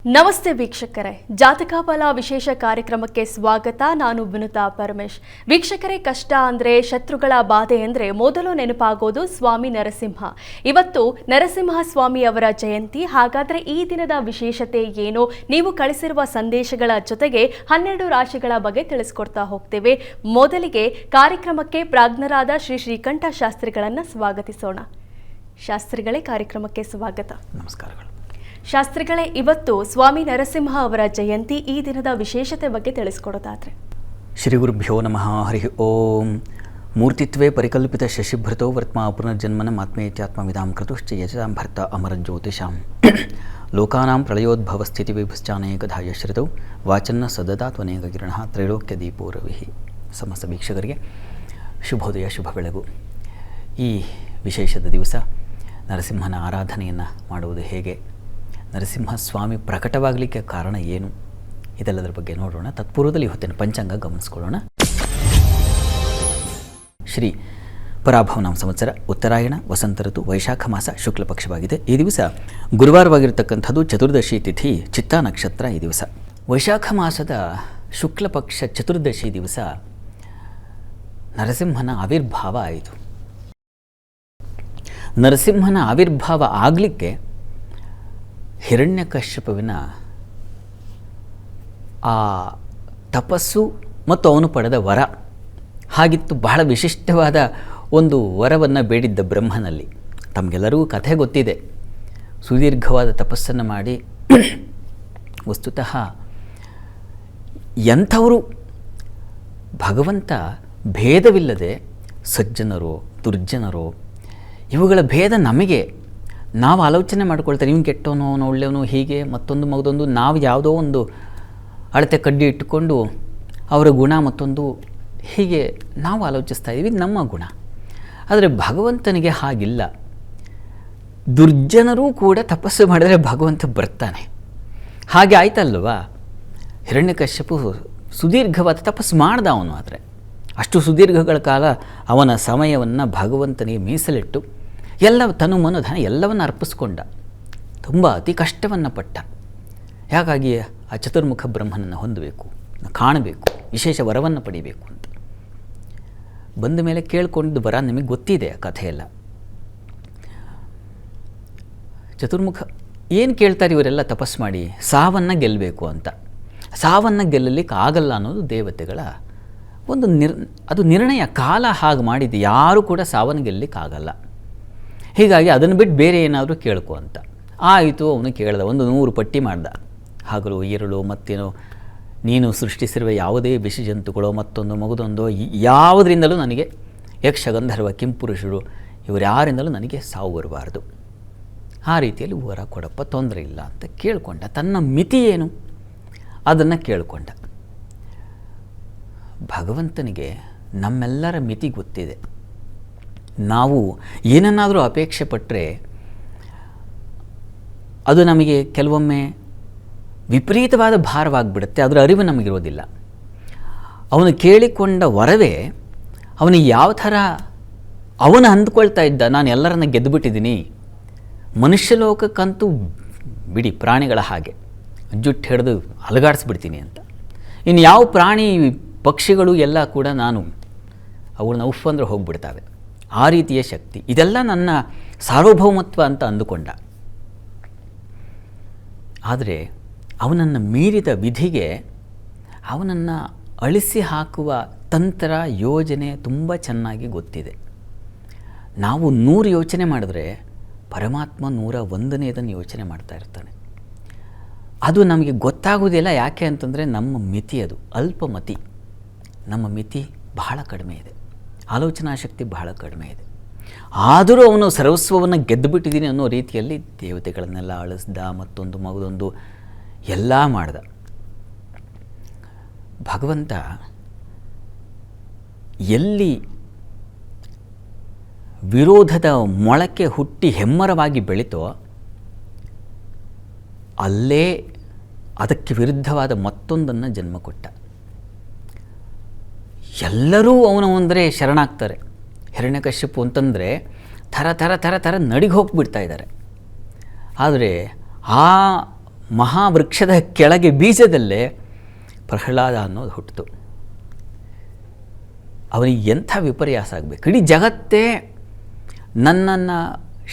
ನಮಸ್ತೆ ವೀಕ್ಷಕರೇ, ಜಾತಕ ಫಲ ವಿಶೇಷ ಕಾರ್ಯಕ್ರಮಕ್ಕೆ ಸ್ವಾಗತ. ನಾನು ವಿನುತಾ ಪರಮೇಶ್. ವೀಕ್ಷಕರೇ, ಕಷ್ಟ ಅಂದರೆ, ಶತ್ರುಗಳ ಬಾಧೆ ಅಂದರೆ ಮೊದಲು ನೆನಪಾಗೋದು ಸ್ವಾಮಿ ನರಸಿಂಹ. ಇವತ್ತು ನರಸಿಂಹ ಸ್ವಾಮಿ ಅವರ ಜಯಂತಿ. ಹಾಗಾದರೆ ಈ ದಿನದ ವಿಶೇಷತೆ ಏನು? ನೀವು ಕಳಿಸಿರುವ ಸಂದೇಶಗಳ ಜೊತೆಗೆ 12 ರಾಶಿಗಳ ಬಗ್ಗೆ ತಿಳಿಸ್ಕೊಡ್ತಾ ಹೋಗ್ತೇವೆ. ಮೊದಲಿಗೆ ಕಾರ್ಯಕ್ರಮಕ್ಕೆ ಪ್ರಾಜ್ಞರಾದ ಶ್ರೀ ಶ್ರೀಕಂಠ ಶಾಸ್ತ್ರಿಗಳನ್ನು ಸ್ವಾಗತಿಸೋಣ. ಶಾಸ್ತ್ರಿಗಳೇ, ಕಾರ್ಯಕ್ರಮಕ್ಕೆ ಸ್ವಾಗತ. ನಮಸ್ಕಾರಗಳು. ಶಾಸ್ತ್ರಿಗಳೇ, ಇವತ್ತು ಸ್ವಾಮಿ ನರಸಿಂಹ ಅವರ ಜಯಂತಿ. ಈ ದಿನದ ವಿಶೇಷತೆ ಬಗ್ಗೆ ತಿಳಿಸ್ಕೊಡೋದಾದ್ರೆ? ಶ್ರೀ ಗುರುಭ್ಯೋ ನಮಃ. ಹರಿ ಓಂ. ಮೂರ್ತಿತ್ವೇ ಪರಿಕಲ್ಪಿತ ಶಶಿಭೃತೋ ವರ್ತ್ಮ ಪುನರ್ಜನ್ಮನ ಆತ್ಮೇತ್ಯಾತ್ಮವಿದಾಂ ಕೃತುಶ್ಚ ಯಜತಾಂ ಭರ್ತ ಅಮರ ಜ್ಯೋತಿಷಾಂ ಲೋಕಾನಾಂ ಪ್ರಳಯೋದ್ಭವ ಸ್ಥಿತಿ ವಿಭಶ್ಚಾನೇಕ ಧಾಯಶ್ರಿತೌ ವಾಚನ್ನ ಸದದಾತ್ವನೇಕ ಕಿರಣ ತ್ರೈಲೋಕ್ಯ ದೀಪೋ ರವಿಃ. ಸಮಸ್ತ ವೀಕ್ಷಕರಿಗೆ ಶುಭೋದಯ, ಶುಭ ಬೆಳಗು. ಈ ವಿಶೇಷದ ದಿವಸ ನರಸಿಂಹನ ಆರಾಧನೆಯನ್ನು ಮಾಡುವುದು ಹೇಗೆ, ನರಸಿಂಹಸ್ವಾಮಿ ಪ್ರಕಟವಾಗಲಿಕ್ಕೆ ಕಾರಣ ಏನು, ಇದೆಲ್ಲದರ ಬಗ್ಗೆ ನೋಡೋಣ. ತತ್ಪೂರ್ವದಲ್ಲಿ ಹೊತ್ತಿನ ಪಂಚಾಂಗ ಗಮನಿಸ್ಕೊಳ್ಳೋಣ. ಶ್ರೀ ಪರಾಭವನಾಮ ಸಂವತ್ಸರ, ಉತ್ತರಾಯಣ, ವಸಂತ ಋತು, ವೈಶಾಖ ಮಾಸ, ಶುಕ್ಲ ಪಕ್ಷವಾಗಿದೆ. ಈ ದಿವಸ ಗುರುವಾರವಾಗಿರ್ತಕ್ಕಂಥದ್ದು, ಚತುರ್ದಶಿ ತಿಥಿ, ಚಿತ್ತಾ ನಕ್ಷತ್ರ. ಈ ದಿವಸ ವೈಶಾಖ ಮಾಸದ ಶುಕ್ಲ ಪಕ್ಷ ಚತುರ್ದಶಿ ದಿವಸ ನರಸಿಂಹನ ಆವಿರ್ಭಾವ ಆಯಿತು. ನರಸಿಂಹನ ಆವಿರ್ಭಾವ ಆಗಲಿಕ್ಕೆ ಹಿರಣ್ಯಕಶ್ಯಪವಿನ ಆ ತಪಸ್ಸು ಮತ್ತು ಅವನು ಪಡೆದ ವರ ಹಾಗಿತ್ತು. ಬಹಳ ವಿಶಿಷ್ಟವಾದ ಒಂದು ವರವನ್ನು ಬೇಡಿದ್ದ ಬ್ರಹ್ಮನಲ್ಲಿ. ತಮಗೆಲ್ಲರಿಗೂ ಕಥೆ ಗೊತ್ತಿದೆ. ಸುದೀರ್ಘವಾದ ತಪಸ್ಸನ್ನು ಮಾಡಿ ವಸ್ತುತಃ ಎಂಥವರು ಭಗವಂತ ಭೇದವಿಲ್ಲದೆ ಸಜ್ಜನರೋ ದುರ್ಜನರೋ ಇವುಗಳ ಭೇದ ನಮಗೆ ನಾವು ಆಲೋಚನೆ ಮಾಡ್ಕೊಳ್ತಾರೆ. ಇವ್ನು ಕೆಟ್ಟವನೋ, ಅವನು ಒಳ್ಳೆಯವನು, ಹೀಗೆ ಮತ್ತೊಂದು ಮಗದೊಂದು ನಾವು ಯಾವುದೋ ಒಂದು ಅಳತೆ ಕಡ್ಡಿ ಇಟ್ಟುಕೊಂಡು ಅವರ ಗುಣ ಮತ್ತೊಂದು ಹೀಗೆ ನಾವು ಆಲೋಚಿಸ್ತಾ ಇದ್ದೀವಿ, ನಮ್ಮ ಗುಣ. ಆದರೆ ಭಗವಂತನಿಗೆ ಹಾಗಿಲ್ಲ. ದುರ್ಜನರೂ ಕೂಡ ತಪಸ್ಸು ಮಾಡಿದರೆ ಭಗವಂತ ಬರ್ತಾನೆ. ಹಾಗೆ ಆಯ್ತಲ್ವಾ? ಹಿರಣ್ಯಕಶ್ಯಪು ಸುದೀರ್ಘವಾದ ತಪಸ್ಸು ಮಾಡ್ದ ಅವನು. ಆದರೆ ಅಷ್ಟು ಸುದೀರ್ಘಗಳ ಕಾಲ ಅವನ ಸಮಯವನ್ನು ಭಗವಂತನಿಗೆ ಮೀಸಲಿಟ್ಟು ಎಲ್ಲ ತನು ಮನು ಧನ ಎಲ್ಲವನ್ನು ಅರ್ಪಿಸ್ಕೊಂಡ. ತುಂಬ ಅತಿ ಕಷ್ಟವನ್ನು ಪಟ್ಟ. ಹಾಗಾಗಿ ಆ ಚತುರ್ಮುಖ ಬ್ರಹ್ಮನನ್ನು ಹೊಂದಬೇಕು, ಕಾಣಬೇಕು, ವಿಶೇಷ ವರವನ್ನು ಪಡಿಬೇಕು ಅಂತ ಬಂದ ಮೇಲೆ ಕೇಳಿಕೊಂಡು ವರ ನಿಮಗೆ ಗೊತ್ತಿದೆ ಆ ಕಥೆಯೆಲ್ಲ. ಚತುರ್ಮುಖ ಏನು ಕೇಳ್ತಾರೆ ಇವರೆಲ್ಲ ತಪಸ್ಸು ಮಾಡಿ? ಸಾವನ್ನು ಗೆಲ್ಲಬೇಕು ಅಂತ. ಸಾವನ್ನು ಗೆಲ್ಲಲಿಕ್ಕೆ ಆಗಲ್ಲ ಅನ್ನೋದು ದೇವತೆಗಳ ಒಂದು ಅದು ನಿರ್ಣಯ. ಕಾಲ ಹಾಗೆ ಮಾಡಿದ್ದು, ಯಾರೂ ಕೂಡ ಸಾವನ್ನು ಗೆಲ್ಲಲಿಕ್ಕಾಗಲ್ಲ. ಹೀಗಾಗಿ ಅದನ್ನು ಬಿಟ್ಟು ಬೇರೆ ಏನಾದರೂ ಕೇಳ್ಕೊ ಅಂತ ಆಯಿತು. ಅವನು ಕೇಳ್ದ, 100 ಪಟ್ಟಿ ಮಾಡ್ದ. ಹಗಲು ಈರುಳು ಮತ್ತೇನೋ ನೀನು ಸೃಷ್ಟಿಸಿರುವ ಯಾವುದೇ ವಿಷಜಂತುಗಳೋ ಮತ್ತೊಂದು ಮಗುದೊಂದೋ ಯಾವುದರಿಂದಲೂ ನನಗೆ ಯಕ್ಷ ಗಂಧರ್ವ ಕಿಂಪುರುಷರು ಇವರು ಯಾರಿಂದಲೂ ನನಗೆ ಸಾವು ಬರಬಾರ್ದು. ಆ ರೀತಿಯಲ್ಲಿ ವರ ಕೊಡಪ್ಪ, ತೊಂದರೆ ಇಲ್ಲ ಅಂತ ಕೇಳಿಕೊಂಡ. ತನ್ನ ಮಿತಿ ಏನು ಅದನ್ನು ಕೇಳಿಕೊಂಡ. ಭಗವಂತನಿಗೆ ನಮ್ಮೆಲ್ಲರ ಮಿತಿ ಗೊತ್ತಿದೆ. ನಾವು ಏನನ್ನಾದರೂ ಅಪೇಕ್ಷೆ ಪಟ್ಟರೆ ಅದು ನಮಗೆ ಕೆಲವೊಮ್ಮೆ ವಿಪರೀತವಾದ ಭಾರವಾಗಿಬಿಡುತ್ತೆ. ಅದರ ಅರಿವು ನಮಗಿರೋದಿಲ್ಲ. ಅವನು ಕೇಳಿಕೊಂಡ ವರವೇ ಅವನಿಗೆ ಯಾವ ಥರ ಅವನು ಅಂದ್ಕೊಳ್ತಾ ಇದ್ದ, ನಾನು ಎಲ್ಲರನ್ನ ಗೆದ್ದುಬಿಟ್ಟಿದ್ದೀನಿ, ಮನುಷ್ಯ ಲೋಕಕ್ಕಂತೂ ಬಿಡಿ, ಪ್ರಾಣಿಗಳ ಹಾಗೆ ಜುಟ್ಟು ಹಿಡಿದು ಅಲಗಾಡಿಸ್ಬಿಡ್ತೀನಿ ಅಂತ. ಇನ್ನು ಯಾವ ಪ್ರಾಣಿ ಪಕ್ಷಿಗಳು ಎಲ್ಲ ಕೂಡ ನಾನು ಅವುಗಳನ್ನ ಉಫ್ ಅಂದರೆ ಹೋಗಿಬಿಡ್ತಾವೆ. ಆ ರೀತಿಯ ಶಕ್ತಿ, ಇದೆಲ್ಲ ನನ್ನ ಸಾರ್ವಭೌಮತ್ವ ಅಂತ ಅಂದುಕೊಂಡ. ಆದರೆ ಅವನನ್ನು ಮೀರಿದ ವಿಧಿಗೆ ಅವನನ್ನು ಅಳಿಸಿ ಹಾಕುವ ತಂತ್ರ ಯೋಜನೆ ತುಂಬ ಚೆನ್ನಾಗಿ ಗೊತ್ತಿದೆ. ನಾವು 100 ಯೋಚನೆ ಮಾಡಿದ್ರೆ ಪರಮಾತ್ಮ 101ನೇದನ್ನು ಯೋಚನೆ ಮಾಡ್ತಾ ಇರ್ತಾನೆ. ಅದು ನಮಗೆ ಗೊತ್ತಾಗೋದಿಲ್ಲ. ಯಾಕೆ ಅಂತಂದರೆ ನಮ್ಮ ಮಿತಿ ಅದು ಅಲ್ಪಮತಿ. ನಮ್ಮ ಮಿತಿ ಬಹಳ ಕಡಿಮೆ ಇದೆ, ಆಲೋಚನಾ ಶಕ್ತಿ ಬಹಳ ಕಡಿಮೆ ಇದೆ. ಆದರೂ ಅವನು ಸರ್ವಸ್ವವನ್ನು ಗೆದ್ದುಬಿಟ್ಟಿದ್ದೀನಿ ಅನ್ನೋ ರೀತಿಯಲ್ಲಿ ದೇವತೆಗಳನ್ನೆಲ್ಲ ಅಳಿಸ್ದ, ಮತ್ತೊಂದು ಮಗದೊಂದು ಎಲ್ಲ ಮಾಡ್ದ. ಭಗವಂತ ಎಲ್ಲಿ ವಿರೋಧದ ಮೊಳಕೆ ಹುಟ್ಟಿ ಹೆಮ್ಮರವಾಗಿ ಬೆಳೀತೋ ಅಲ್ಲೇ ಅದಕ್ಕೆ ವಿರುದ್ಧವಾದ ಮತ್ತೊಂದನ್ನು ಜನ್ಮ ಕೊಟ್ಟ. ಎಲ್ಲರೂ ಅವನವಂದರೆ ಶರಣಾಗ್ತಾರೆ. ಹಿರಣ್ಯಕಶ್ಯಪು ಅಂತಂದರೆ ಥರ ಥರ ಥರ ಥರ ನಡಿಗೆ ಹೋಗಿಬಿಡ್ತಾ ಇದ್ದಾರೆ. ಆದರೆ ಆ ಮಹಾವೃಕ್ಷದ ಕೆಳಗೆ ಬೀಜದಲ್ಲೇ ಪ್ರಹ್ಲಾದ ಅನ್ನೋದು ಹುಟ್ಟಿತು. ಅವನಿಗೆ ಎಂಥ ವಿಪರ್ಯಾಸ ಆಗಬೇಕು. ಇಡೀ ಜಗತ್ತೇ ನನ್ನನ್ನು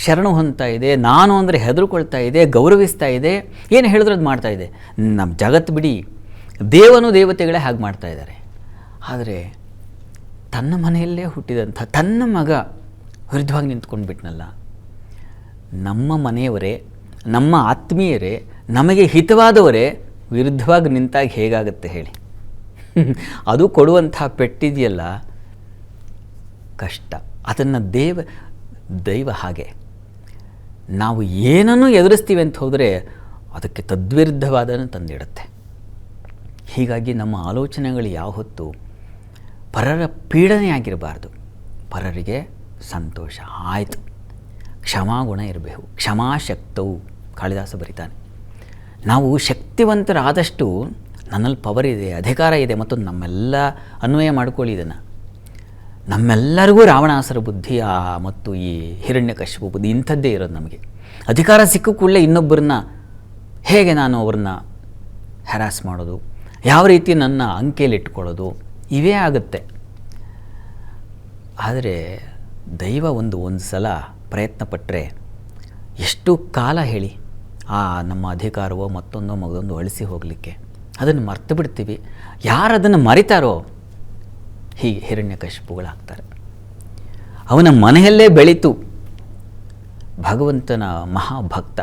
ಶರಣು ಹೊಂದ್ತಾ ಇದೆ, ನಾನು ಅಂದರೆ ಹೆದರ್ಕೊಳ್ತಾ ಇದೆ, ಗೌರವಿಸ್ತಾ ಇದೆ, ಏನು ಹೇಳಿದ್ರು ಅದು ಮಾಡ್ತಾ ಇದೆ. ನಮ್ಮ ಜಗತ್ತು ಬಿಡಿ, ದೇವನು ದೇವತೆಗಳೇ ಹಾಗೆ ಮಾಡ್ತಾ ಇದ್ದಾರೆ. ಆದರೆ ತನ್ನ ಮನೆಯಲ್ಲೇ ಹುಟ್ಟಿದಂಥ ತನ್ನ ಮಗ ವಿರುದ್ಧವಾಗಿ ನಿಂತ್ಕೊಂಡು ಬಿಟ್ನಲ್ಲ. ನಮ್ಮ ಮನೆಯವರೇ, ನಮ್ಮ ಆತ್ಮೀಯರೇ, ನಮಗೆ ಹಿತವಾದವರೇ ವಿರುದ್ಧವಾಗಿ ನಿಂತಾಗ ಹೇಗಾಗುತ್ತೆ ಹೇಳಿ. ಅದು ಕೊಡುವಂಥ ಪೆಟ್ಟಿದೆಯಲ್ಲ, ಕಷ್ಟ. ಅದನ್ನು ದೈವ ಹಾಗೆ ನಾವು ಏನನ್ನು ಎದುರಿಸ್ತೀವಿ ಅಂತ ಹೋದರೆ ಅದಕ್ಕೆ ತದ್ವಿರುದ್ಧವಾದನ್ನು ತಂದಿಡುತ್ತೆ. ಹೀಗಾಗಿ ನಮ್ಮ ಆಲೋಚನೆಗಳು ಯಾವ ಹೊತ್ತು ಪರರ ಪೀಡನೆ ಆಗಿರಬಾರ್ದು, ಪರರಿಗೆ ಸಂತೋಷ. ಆಯಿತು, ಕ್ಷಮಾಗುಣ ಇರಬೇಕು. ಕ್ಷಮಾಶಕ್ತವು ಕಾಳಿದಾಸ ಬರೀತಾನೆ. ನಾವು ಶಕ್ತಿವಂತರಾದಷ್ಟು ನನ್ನಲ್ಲಿ ಪವರ್ ಇದೆ, ಅಧಿಕಾರ ಇದೆ. ಮತ್ತು ನಮ್ಮೆಲ್ಲ ಅನ್ವಯ ಮಾಡ್ಕೊಳ್ಳಿ ಇದನ್ನು. ನಮ್ಮೆಲ್ಲರಿಗೂ ರಾವಣಾಸುರ ಬುದ್ಧಿ ಮತ್ತು ಈ ಹಿರಣ್ಯಕಶಿಪು ಬುದ್ಧಿ ಇಂಥದ್ದೇ ಇರೋದು. ನಮಗೆ ಅಧಿಕಾರ ಸಿಕ್ಕ ಕೂಡಲೇ ಇನ್ನೊಬ್ಬರನ್ನ ಹೇಗೆ ನಾನು ಅವ್ರನ್ನ ಹ್ಯಾರಾಸ್ ಮಾಡೋದು, ಯಾವ ರೀತಿ ನನ್ನ ಅಂಕೆಯಲ್ಲಿ ಇಟ್ಕೊಳ್ಳೋದು, ಇವೇ ಆಗುತ್ತೆ. ಆದರೆ ದೈವ ಒಂದು ಸಲ ಪ್ರಯತ್ನ ಪಟ್ಟರೆ ಎಷ್ಟು ಕಾಲ ಹೇಳಿ ಆ ನಮ್ಮ ಅಧಿಕಾರವೋ ಮತ್ತೊಂದೋ ಮಗದೊಂದು ಅಳಿಸಿ ಹೋಗಲಿಕ್ಕೆ. ಅದನ್ನು ಮರ್ತು ಬಿಡ್ತೀವಿ. ಯಾರು ಅದನ್ನು ಮರಿತಾರೋ ಹೀಗೆ ಹಿರಣ್ಯಕಶಿಪುಗಳಾಗ್ತಾರೆ. ಅವನ ಮನೆಯಲ್ಲೇ ಬೆಳೀತು ಭಗವಂತನ ಮಹಾಭಕ್ತ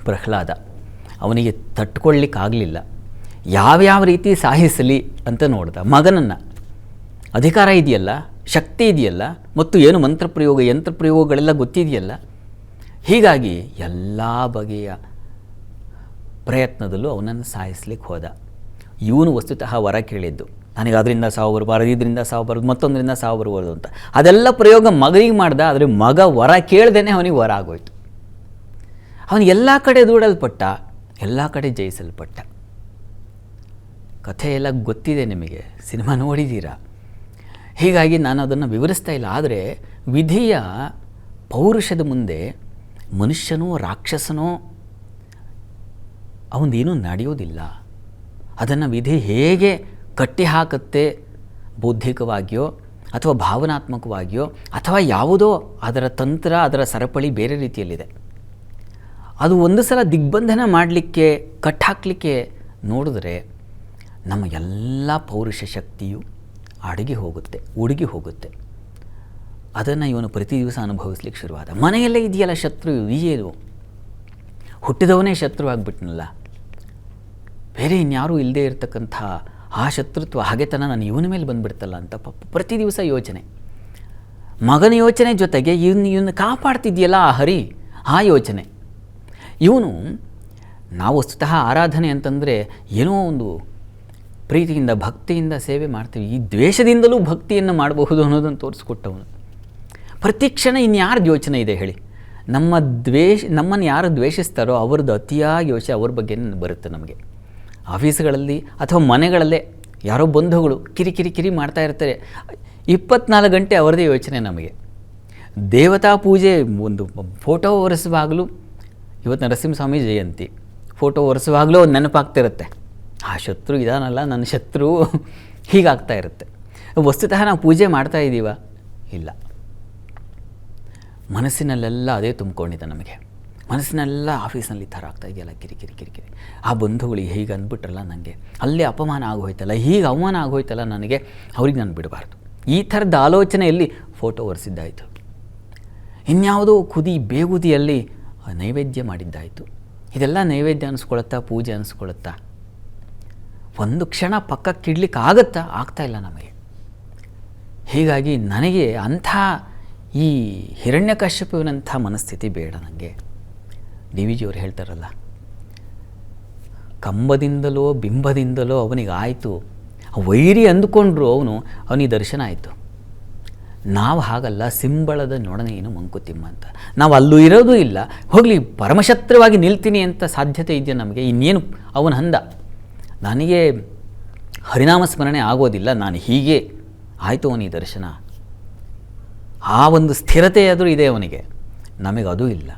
ಪ್ರಹ್ಲಾದ. ಅವನಿಗೆ ತಟ್ಕೊಳ್ಳಿಕ್ಕಾಗಲಿಲ್ಲ. ಯಾವ್ಯಾವ ರೀತಿ ಸಾಹಿಸಲಿ ಅಂತ ನೋಡ್ದ ಮಗನನ್ನು. ಅಧಿಕಾರ ಇದೆಯಲ್ಲ, ಶಕ್ತಿ ಇದೆಯಲ್ಲ, ಮತ್ತು ಏನು ಮಂತ್ರಪ್ರಯೋಗ ಯಂತ್ರಪ್ರಯೋಗಗಳೆಲ್ಲ ಗೊತ್ತಿದೆಯಲ್ಲ. ಹೀಗಾಗಿ ಎಲ್ಲ ಬಗೆಯ ಪ್ರಯತ್ನದಲ್ಲೂ ಅವನನ್ನು ಸಾಯಿಸ್ಲಿಕ್ಕೆ ಹೋದ. ಇವನು ವಸ್ತುತಃ ವರ ಕೇಳಿದ್ದು, ನನಗೆ ಅದರಿಂದ ಸಾವು ಬರಬಾರ್ದು, ಇದರಿಂದ ಸಾವು ಬರೋದು, ಮತ್ತೊಂದರಿಂದ ಸಾವು ಬರ್ಬೋದು ಅಂತ. ಅದೆಲ್ಲ ಪ್ರಯೋಗ ಮಗನಿಗೆ ಮಾಡ್ದ. ಆದರೆ ಮಗ ವರ ಕೇಳ್ದೇನೆ ಅವನಿಗೆ ವರ ಆಗೋಯ್ತು. ಅವನು ಎಲ್ಲ ಕಡೆ ದೂಡಲ್ಪಟ್ಟ, ಎಲ್ಲ ಕಡೆ ಜಯಿಸಲ್ಪಟ್ಟ. ಕಥೆ ಎಲ್ಲ ಗೊತ್ತಿದೆ ನಿಮಗೆ, ಸಿನಿಮಾ ನೋಡಿದ್ದೀರಾ. ಹೀಗಾಗಿ ನಾನು ಅದನ್ನು ವಿವರಿಸ್ತಾ ಇಲ್ಲ. ಆದರೆ ವಿಧಿಯ ಪೌರುಷದ ಮುಂದೆ ಮನುಷ್ಯನೋ ರಾಕ್ಷಸನೋ ಅವನದೇನೂ ನಡೆಯೋದಿಲ್ಲ. ಅದನ್ನು ವಿಧಿ ಹೇಗೆ ಕಟ್ಟಿ ಹಾಕುತ್ತೆ, ಬೌದ್ಧಿಕವಾಗಿಯೋ ಅಥವಾ ಭಾವನಾತ್ಮಕವಾಗಿಯೋ ಅಥವಾ ಯಾವುದೋ ಅದರ ತಂತ್ರ, ಅದರ ಸರಪಳಿ ಬೇರೆ ರೀತಿಯಲ್ಲಿದೆ. ಅದು ಒಂದು ಸಲ ದಿಗ್ಬಂಧನ ಮಾಡಲಿಕ್ಕೆ, ಕಟ್ಟಾಕಲಿಕ್ಕೆ ನೋಡಿದ್ರೆ ನಮ್ಮ ಎಲ್ಲ ಪೌರುಷ ಶಕ್ತಿಯು ಅಡಗಿ ಹೋಗುತ್ತೆ, ಉಡುಗಿ ಹೋಗುತ್ತೆ. ಅದನ್ನು ಇವನು ಪ್ರತಿ ದಿವಸ ಅನುಭವಿಸ್ಲಿಕ್ಕೆ ಶುರುವಾದ. ಮನೆಯಲ್ಲೇ ಇದೆಯಲ್ಲ ಶತ್ರು, ಏನು ಹುಟ್ಟಿದವನೇ ಶತ್ರು ಆಗಿಬಿಟ್ನಲ್ಲ. ಬೇರೆ ಇನ್ಯಾರೂ ಇಲ್ಲದೆ ಇರತಕ್ಕಂಥ ಆ ಶತ್ರುತ್ವ, ಹಾಗೆತನ ನಾನು ಇವನ ಮೇಲೆ ಬಂದುಬಿಡ್ತಲ್ಲ ಅಂತ ಪ್ರತಿ ದಿವಸ ಯೋಚನೆ. ಮಗನ ಯೋಚನೆ ಜೊತೆಗೆ ಇವನು ಕಾಪಾಡ್ತಿದ್ಯಲ್ಲ ಆ ಹರಿ, ಆ ಯೋಚನೆ. ಇವನು ನಾವು ವಸ್ತುತಃ ಆರಾಧನೆ ಅಂತಂದರೆ ಏನೋ ಒಂದು ಪ್ರೀತಿಯಿಂದ ಭಕ್ತಿಯಿಂದ ಸೇವೆ ಮಾಡ್ತೀವಿ. ಈ ದ್ವೇಷದಿಂದಲೂ ಭಕ್ತಿಯನ್ನು ಮಾಡಬಹುದು ಅನ್ನೋದನ್ನು ತೋರಿಸ್ಕೊಟ್ಟವನು. ಪ್ರತಿ ಕ್ಷಣ ಇನ್ಯಾರ್ದು ಯೋಚನೆ ಇದೆ ಹೇಳಿ. ನಮ್ಮನ್ನು ಯಾರು ದ್ವೇಷಿಸ್ತಾರೋ ಅವ್ರದ್ದು ಅತಿಯಾಗಿ ಯೋಚನೆ ಅವ್ರ ಬಗ್ಗೆ ಬರುತ್ತೆ ನಮಗೆ. ಆಫೀಸ್ಗಳಲ್ಲಿ ಅಥವಾ ಮನೆಗಳಲ್ಲೇ ಯಾರೋ ಬಂಧುಗಳು ಕಿರಿ ಮಾಡ್ತಾ ಇರ್ತಾರೆ. 24 ಗಂಟೆ ಅವರದೇ ಯೋಚನೆ ನಮಗೆ. ದೇವತಾ ಪೂಜೆ, ಒಂದು ಫೋಟೋ ಒರೆಸುವಾಗಲೂ, ಇವತ್ತು ನರಸಿಂಹಸ್ವಾಮಿ ಜಯಂತಿ, ಫೋಟೋ ಒರೆಸುವಾಗಲೂ ಒಂದು ನೆನಪಾಗ್ತಿರುತ್ತೆ. ಆ ಶತ್ರು ಇದಾನಲ್ಲ ನನ್ನ ಶತ್ರು, ಹೀಗಾಗ್ತಾ ಇರುತ್ತೆ. ವಸ್ತುತಃ ನಾವು ಪೂಜೆ ಮಾಡ್ತಾ ಇದ್ದೀವ? ಇಲ್ಲ. ಮನಸ್ಸಿನಲ್ಲೆಲ್ಲ ಅದೇ ತುಂಬಿಕೊಂಡಿದೆ ನಮಗೆ. ಮನಸ್ಸಿನೆಲ್ಲ ಆಫೀಸ್ನಲ್ಲಿ ಈ ಥರ ಆಗ್ತಾ ಇದೆಯಲ್ಲ, ಕಿರಿಕಿರಿ. ಆ ಬಂಧುಗಳಿಗೆ ಹೀಗೆ ಅಂದ್ಬಿಟ್ರಲ್ಲ, ನನಗೆ ಅಲ್ಲೇ ಅಪಮಾನ ಆಗೋಯ್ತಲ್ಲ, ಹೀಗೆ ಅವಮಾನ ಆಗೋಯ್ತಲ್ಲ ನನಗೆ, ಅವ್ರಿಗೆ ನಾನು ಬಿಡಬಾರ್ದು. ಈ ಥರದ ಆಲೋಚನೆಯಲ್ಲಿ ಫೋಟೋ ಒರೆಸಿದ್ದಾಯಿತು. ಇನ್ಯಾವುದೋ ಬೇಗುದಿಯಲ್ಲಿ ನೈವೇದ್ಯ ಮಾಡಿದ್ದಾಯಿತು. ಇದೆಲ್ಲ ನೈವೇದ್ಯ ಅನಿಸ್ಕೊಳತ್ತಾ, ಪೂಜೆ ಅನಿಸ್ಕೊಳತ್ತಾ? ಒಂದು ಕ್ಷಣ ಪಕ್ಕಕ್ಕಿಡ್ಲಿಕ್ಕೆ ಆಗುತ್ತಾ? ಆಗ್ತಾಯಿಲ್ಲ ನಮಗೆ. ಹೀಗಾಗಿ ನನಗೆ ಅಂಥ ಈ ಹಿರಣ್ಯಕಶ್ಯಪುವಿನಂಥ ಮನಸ್ಥಿತಿ ಬೇಡ ನನಗೆ. ಡಿ ವಿ ಜಿಯವರು ಹೇಳ್ತಾರಲ್ಲ, ಕಂಬದಿಂದಲೋ ಬಿಂಬದಿಂದಲೋ ಅವನಿಗೆ ಆಯಿತು, ವೈರಿ ಅಂದುಕೊಂಡ್ರು ಅವನಿಗೆ ದರ್ಶನ ಆಯಿತು. ನಾವು ಹಾಗಲ್ಲ, ಸಿಂಬಳದ ನೊಡನೇನು ಮಂಕುತಿಮ್ಮ ಅಂತ. ನಾವು ಅಲ್ಲೂ ಇರೋದು ಇಲ್ಲ, ಹೋಗಲಿ ಪರಮಶತ್ರುವಾಗಿ ನಿಲ್ತೀನಿ ಅಂತ ಸಾಧ್ಯತೆ ಇದೆಯಾ ನಮಗೆ? ಇನ್ನೇನು ಅವನ ಹಂದ, ನನಗೆ ಹರಿನಾಮ ಸ್ಮರಣೆ ಆಗೋದಿಲ್ಲ, ನಾನು ಹೀಗೆ ಆಯಿತು ಅವನಿಗೆ ದರ್ಶನ. ಆ ಒಂದು ಸ್ಥಿರತೆಯಾದರೂ ಇದೆ ಅವನಿಗೆ. ನಮಗೆ ಅದೂ ಇಲ್ಲ,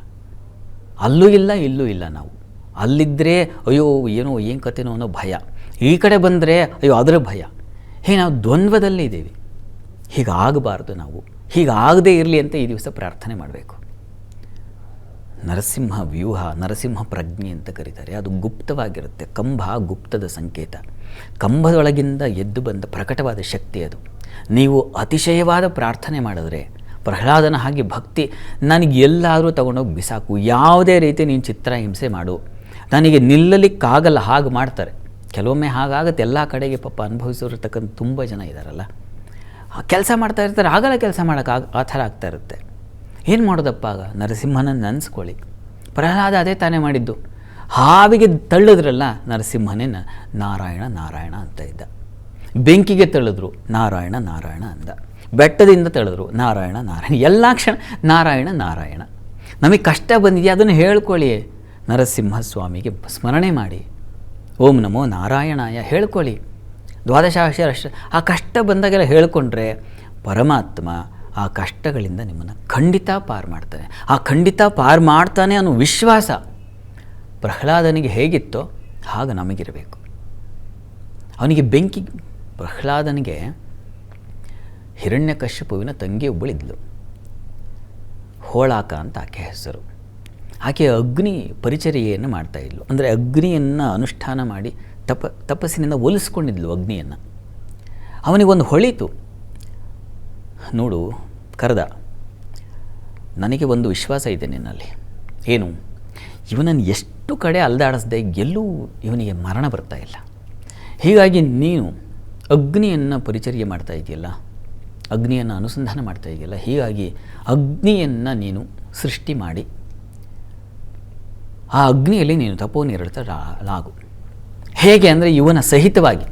ಅಲ್ಲೂ ಇಲ್ಲ, ಇಲ್ಲೂ ಇಲ್ಲ. ನಾವು ಅಲ್ಲಿದ್ದರೆ ಅಯ್ಯೋ ಏನೋ ಏನು ಕತೆನೋ ಅನ್ನೋ ಭಯ, ಈ ಕಡೆ ಬಂದರೆ ಅಯ್ಯೋ ಅದರ ಭಯ. ಹೀಗೆ ನಾವು ದ್ವಂದ್ವದಲ್ಲೇ ಇದ್ದೀವಿ. ಹೀಗಾಗಬಾರ್ದು. ನಾವು ಹೀಗಾಗದೇ ಇರಲಿ ಅಂತ ಈ ದಿವಸ ಪ್ರಾರ್ಥನೆ ಮಾಡಬೇಕು. ನರಸಿಂಹ ವ್ಯೂಹ, ನರಸಿಂಹ ಪ್ರಜ್ಞೆ ಅಂತ ಕರೀತಾರೆ. ಅದು ಗುಪ್ತವಾಗಿರುತ್ತೆ. ಕಂಬ ಗುಪ್ತದ ಸಂಕೇತ. ಕಂಬದೊಳಗಿಂದ ಎದ್ದು ಬಂದ ಪ್ರಕಟವಾದ ಶಕ್ತಿ ಅದು. ನೀವು ಅತಿಶಯವಾದ ಪ್ರಾರ್ಥನೆ ಮಾಡಿದ್ರೆ ಪ್ರಹ್ಲಾದನ ಹಾಗೆ ಭಕ್ತಿ, ನನಗೆ ಎಲ್ಲಾದರೂ ತಗೊಂಡೋಗಿ ಬಿಸಾಕು, ಯಾವುದೇ ರೀತಿ ನೀನು ಚಿತ್ರಹಿಂಸೆ ಮಾಡು, ನನಗೆ ನಿಲ್ಲಲಿಕ್ಕಾಗಲ್ಲ, ಹಾಗೆ ಮಾಡ್ತಾರೆ. ಕೆಲವೊಮ್ಮೆ ಹಾಗಾಗತ್ತೆ. ಎಲ್ಲ ಕಡೆಗೆ ಪಾಪ ಅನುಭವಿಸಿರ್ತಕ್ಕಂಥ ತುಂಬ ಜನ ಇದ್ದಾರಲ್ಲ, ಕೆಲಸ ಮಾಡ್ತಾ ಇರ್ತಾರೆ, ಆಗಲ್ಲ ಕೆಲಸ ಮಾಡೋಕ್ಕೆ ಆ ಥರ ಆಗ್ತಾ ಇರುತ್ತೆ. ಏನು ಮಾಡೋದಪ್ಪ? ಆಗ ನರಸಿಂಹನನ್ನು ನೆನೆಸ್ಕೊಳ್ಳಿ. ಪ್ರಹ್ಲಾದ ಅದೇ ತಾನೇ ಮಾಡಿದ್ದು. ಹಾವಿಗೆ ತಳ್ಳಿದ್ರಲ್ಲ, ನರಸಿಂಹನೇ ನಾರಾಯಣ ನಾರಾಯಣ ಅಂತ ಇದ್ದ. ಬೆಂಕಿಗೆ ತಳ್ಳಿದ್ರು, ನಾರಾಯಣ ನಾರಾಯಣ ಅಂದ. ಬೆಟ್ಟದಿಂದ ತಳೆದ್ರು, ನಾರಾಯಣ ನಾರಾಯಣ. ಎಲ್ಲ ಕ್ಷಣ ನಾರಾಯಣ ನಾರಾಯಣ. ನಮಗೆ ಕಷ್ಟ ಬಂದಿದೆಯಾ ಅದನ್ನು ಹೇಳ್ಕೊಳ್ಳಿ. ನರಸಿಂಹ ಸ್ವಾಮಿಗೆ ಸ್ಮರಣೆ ಮಾಡಿ, ಓಂ ನಮೋ ನಾರಾಯಣಾಯ ಹೇಳ್ಕೊಳ್ಳಿ. ದ್ವಾದಶಾಕ್ಷರ ಆ ಕಷ್ಟ ಬಂದಾಗೆಲ್ಲ ಹೇಳ್ಕೊಂಡ್ರೆ ಪರಮಾತ್ಮ ಆ ಕಷ್ಟಗಳಿಂದ ನಿಮ್ಮನ್ನು ಖಂಡಿತ ಪಾರು ಮಾಡ್ತಾನೆ. ಆ ಖಂಡಿತ ಪಾರು ಮಾಡ್ತಾನೆ ಅನ್ನೋ ವಿಶ್ವಾಸ ಪ್ರಹ್ಲಾದನಿಗೆ ಹೇಗಿತ್ತೋ ಹಾಗೆ ನಮಗಿರಬೇಕು. ಅವನಿಗೆ ಬೆಂಕಿ, ಪ್ರಹ್ಲಾದನಿಗೆ ಹಿರಣ್ಯಕಶ್ಯಪುವಿನ ತಂಗಿ ಒಬ್ಬಳಿದ್ಲು, ಹೋಳಾಕ ಅಂತ ಆಕೆ ಹೆಸರು. ಆಕೆ ಅಗ್ನಿ ಪರಿಚರ್ಯೆಯನ್ನು ಮಾಡ್ತಾಯಿದ್ಲು. ಅಂದರೆ ಅಗ್ನಿಯನ್ನು ಅನುಷ್ಠಾನ ಮಾಡಿ ತಪಸ್ಸಿನಿಂದ ಒಲಿಸ್ಕೊಂಡಿದ್ಲು ಅಗ್ನಿಯನ್ನು. ಅವನಿಗೊಂದು ಹೊಳಿತು. ನೋಡು ಕರೆದ, ನನಗೆ ಒಂದು ವಿಶ್ವಾಸ ಇದೆ ನಿನ್ನಲ್ಲಿ. ಏನು? ಇವನನ್ನು ಎಷ್ಟು ಕಡೆ ಅಲ್ದಾಡಿಸ್ದೆ ಎಲ್ಲೂ ಇವನಿಗೆ ಮರಣ ಬರ್ತಾ ಇಲ್ಲ. ಹೀಗಾಗಿ ನೀನು ಅಗ್ನಿಯನ್ನು ಪರಿಚರ್ಯೆ ಮಾಡ್ತಾ ಇದೆಯಲ್ಲ, ಅಗ್ನಿಯನ್ನು ಅನುಸಂಧಾನ ಮಾಡ್ತಾ ಇದೆಯಲ್ಲ, ಹೀಗಾಗಿ ಅಗ್ನಿಯನ್ನು ನೀನು ಸೃಷ್ಟಿ ಮಾಡಿ ಆ ಅಗ್ನಿಯಲ್ಲಿ ನೀನು ತಪೋನಿರತರಾಗು. ಹೇಗೆ ಅಂದರೆ ಇವನ ಸಹಿತವಾಗಿ,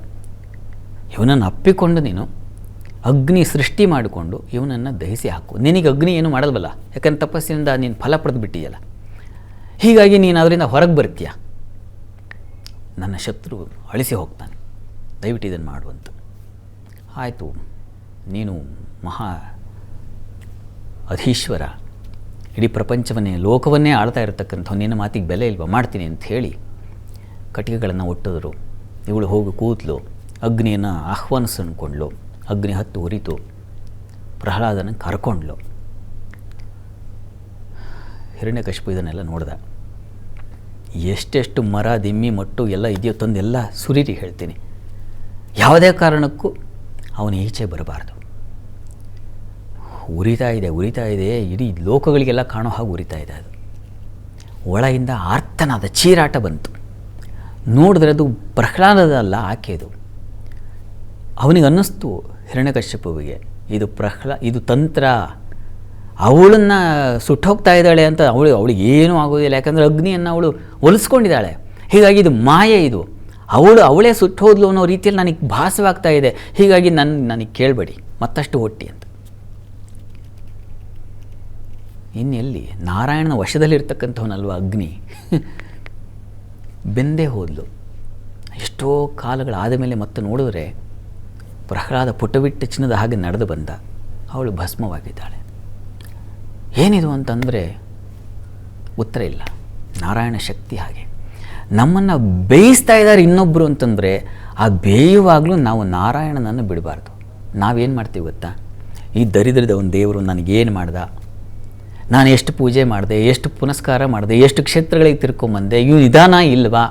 ಇವನನ್ನು ಅಪ್ಪಿಕೊಂಡು ನೀನು ಅಗ್ನಿ ಸೃಷ್ಟಿ ಮಾಡಿಕೊಂಡು ಇವನನ್ನು ದಹಿಸಿ ಹಾಕು. ನಿನಗೆ ಅಗ್ನಿ ಏನು ಮಾಡಲ್ವಲ್ಲ, ಯಾಕಂದ್ರೆ ತಪಸ್ಸಿನಿಂದ ನೀನು ಫಲ ಪಡೆದು ಬಿಟ್ಟಿಯಲ್ಲ. ಹೀಗಾಗಿ ನೀನು ಅದರಿಂದ ಹೊರಗೆ ಬರ್ತೀಯ, ನನ್ನ ಶತ್ರು ಅಳಿಸಿ ಹೋಗ್ತಾನೆ, ದಯವಿಟ್ಟು ಇದನ್ನು ಮಾಡುವಂತ. ಆಯಿತು, ನೀನು ಮಹಾ ಅಧೀಶ್ವರ, ಇಡೀ ಪ್ರಪಂಚವನ್ನೇ ಲೋಕವನ್ನೇ ಆಳ್ತಾ ಇರತಕ್ಕಂಥ ನಿನ್ನ ಮಾತಿಗೆ ಬೆಲೆ ಇಲ್ವಾ, ಮಾಡ್ತೀನಿ ಅಂತ ಹೇಳಿ ಕಟ್ಟಿಗೆಗಳನ್ನು ಒಟ್ಟಿದ್ರು. ಇವಳು ಹೋಗಿ ಕೂತ್ಲು, ಅಗ್ನಿಯನ್ನು ಆಹ್ವಾನಿಸ್ಕೊಂಡ್ಲು. ಅಗ್ನಿ ಹತ್ತು ಉರಿತು, ಪ್ರಹ್ಲಾದನ ಕರ್ಕೊಂಡ್ಲು. ಹಿರಣ್ಯಕಶಿಪು ಇದನ್ನೆಲ್ಲ ನೋಡ್ದ. ಎಷ್ಟೆಷ್ಟು ಮರ ದಿಮ್ಮಿ ಮಟ್ಟು ಎಲ್ಲ ಇದೆಯೋ ತಂದೆಲ್ಲ ಸುರಿರಿ ಹೇಳ್ತೀನಿ, ಯಾವುದೇ ಕಾರಣಕ್ಕೂ ಅವನು ಈಚೆ ಬರಬಾರ್ದು. ಉರಿತಾ ಇದೆ, ಇಡೀ ಲೋಕಗಳಿಗೆಲ್ಲ ಕಾಣೋ ಹಾಗೆ ಉರಿತಾ ಇದೆ ಅದು. ಒಳಗಿಂದ ಆರ್ತನಾದ ಚೀರಾಟ ಬಂತು. ನೋಡಿದ್ರೆ ಅದು ಪ್ರಹ್ಲಾದದಲ್ಲ, ಆಕೆದು. ಅವನಿಗೆ ಅನ್ನಿಸ್ತು ಹಿರಣ್ಯಕಶ್ಯಪುವಿಗೆ, ಇದು ತಂತ್ರ, ಅವಳನ್ನು ಸುಟ್ಟೋಗ್ತಾ ಇದ್ದಾಳೆ ಅಂತ. ಅವಳಿಗೆ ಏನೂ ಆಗೋದಿಲ್ಲ, ಯಾಕಂದರೆ ಅಗ್ನಿಯನ್ನು ಅವಳು ಒಲಿಸ್ಕೊಂಡಿದ್ದಾಳೆ. ಹೀಗಾಗಿ ಇದು ಮಾಯೆ, ಇದು ಅವಳೇ ಸುಟ್ಟೋದ್ಲು ಅನ್ನೋ ರೀತಿಯಲ್ಲಿ ನನಗೆ ಭಾಸವಾಗ್ತಾ ಇದೆ. ಹೀಗಾಗಿ ನನಗೆ ಕೇಳಬೇಡಿ, ಮತ್ತಷ್ಟು ಹೊಟ್ಟಿ ಅಂತ. ಇನ್ನೆಲ್ಲಿ ನಾರಾಯಣನ ವಶದಲ್ಲಿರ್ತಕ್ಕಂಥವನಲ್ವ ಅಗ್ನಿ. ಬೆಂದೇ ಹೋದ್ಲು. ಎಷ್ಟೋ ಕಾಲಗಳಾದ ಮೇಲೆ ಮತ್ತೆ ನೋಡಿದ್ರೆ ಪ್ರಹ್ಲಾದ ಪುಟಬಿಟ್ಟ ಚಿನ್ನದ ಹಾಗೆ ನಡೆದು ಬಂದ. ಅವಳು ಭಸ್ಮವಾಗಿದ್ದಾಳೆ. ಏನಿದು ಅಂತಂದರೆ ಉತ್ತರ ಇಲ್ಲ. ನಾರಾಯಣ ಶಕ್ತಿ ಹಾಗೆ ನಮ್ಮನ್ನು ಬೇಯಿಸ್ತಾ ಇದ್ದಾರೆ ಇನ್ನೊಬ್ಬರು ಅಂತಂದರೆ, ಆ ಬೇಯುವಾಗಲೂ ನಾವು ನಾರಾಯಣನನ್ನು ಬಿಡಬಾರ್ದು. ನಾವೇನು ಮಾಡ್ತೀವಿ ಗೊತ್ತಾ? ಈ ದರಿದ್ರದ ಒಂದು ದೇವರು ನನಗೇನು ಮಾಡ್ದ, ನಾನು ಎಷ್ಟು ಪೂಜೆ ಮಾಡಿದೆ, ಎಷ್ಟು ಪುನಸ್ಕಾರ ಮಾಡಿದೆ, ಎಷ್ಟು ಕ್ಷೇತ್ರಗಳಿಗೆ ತಿರ್ಕೊಂಬಂದೆ, ಇವು ನಿಧಾನ ಇಲ್ವಾ,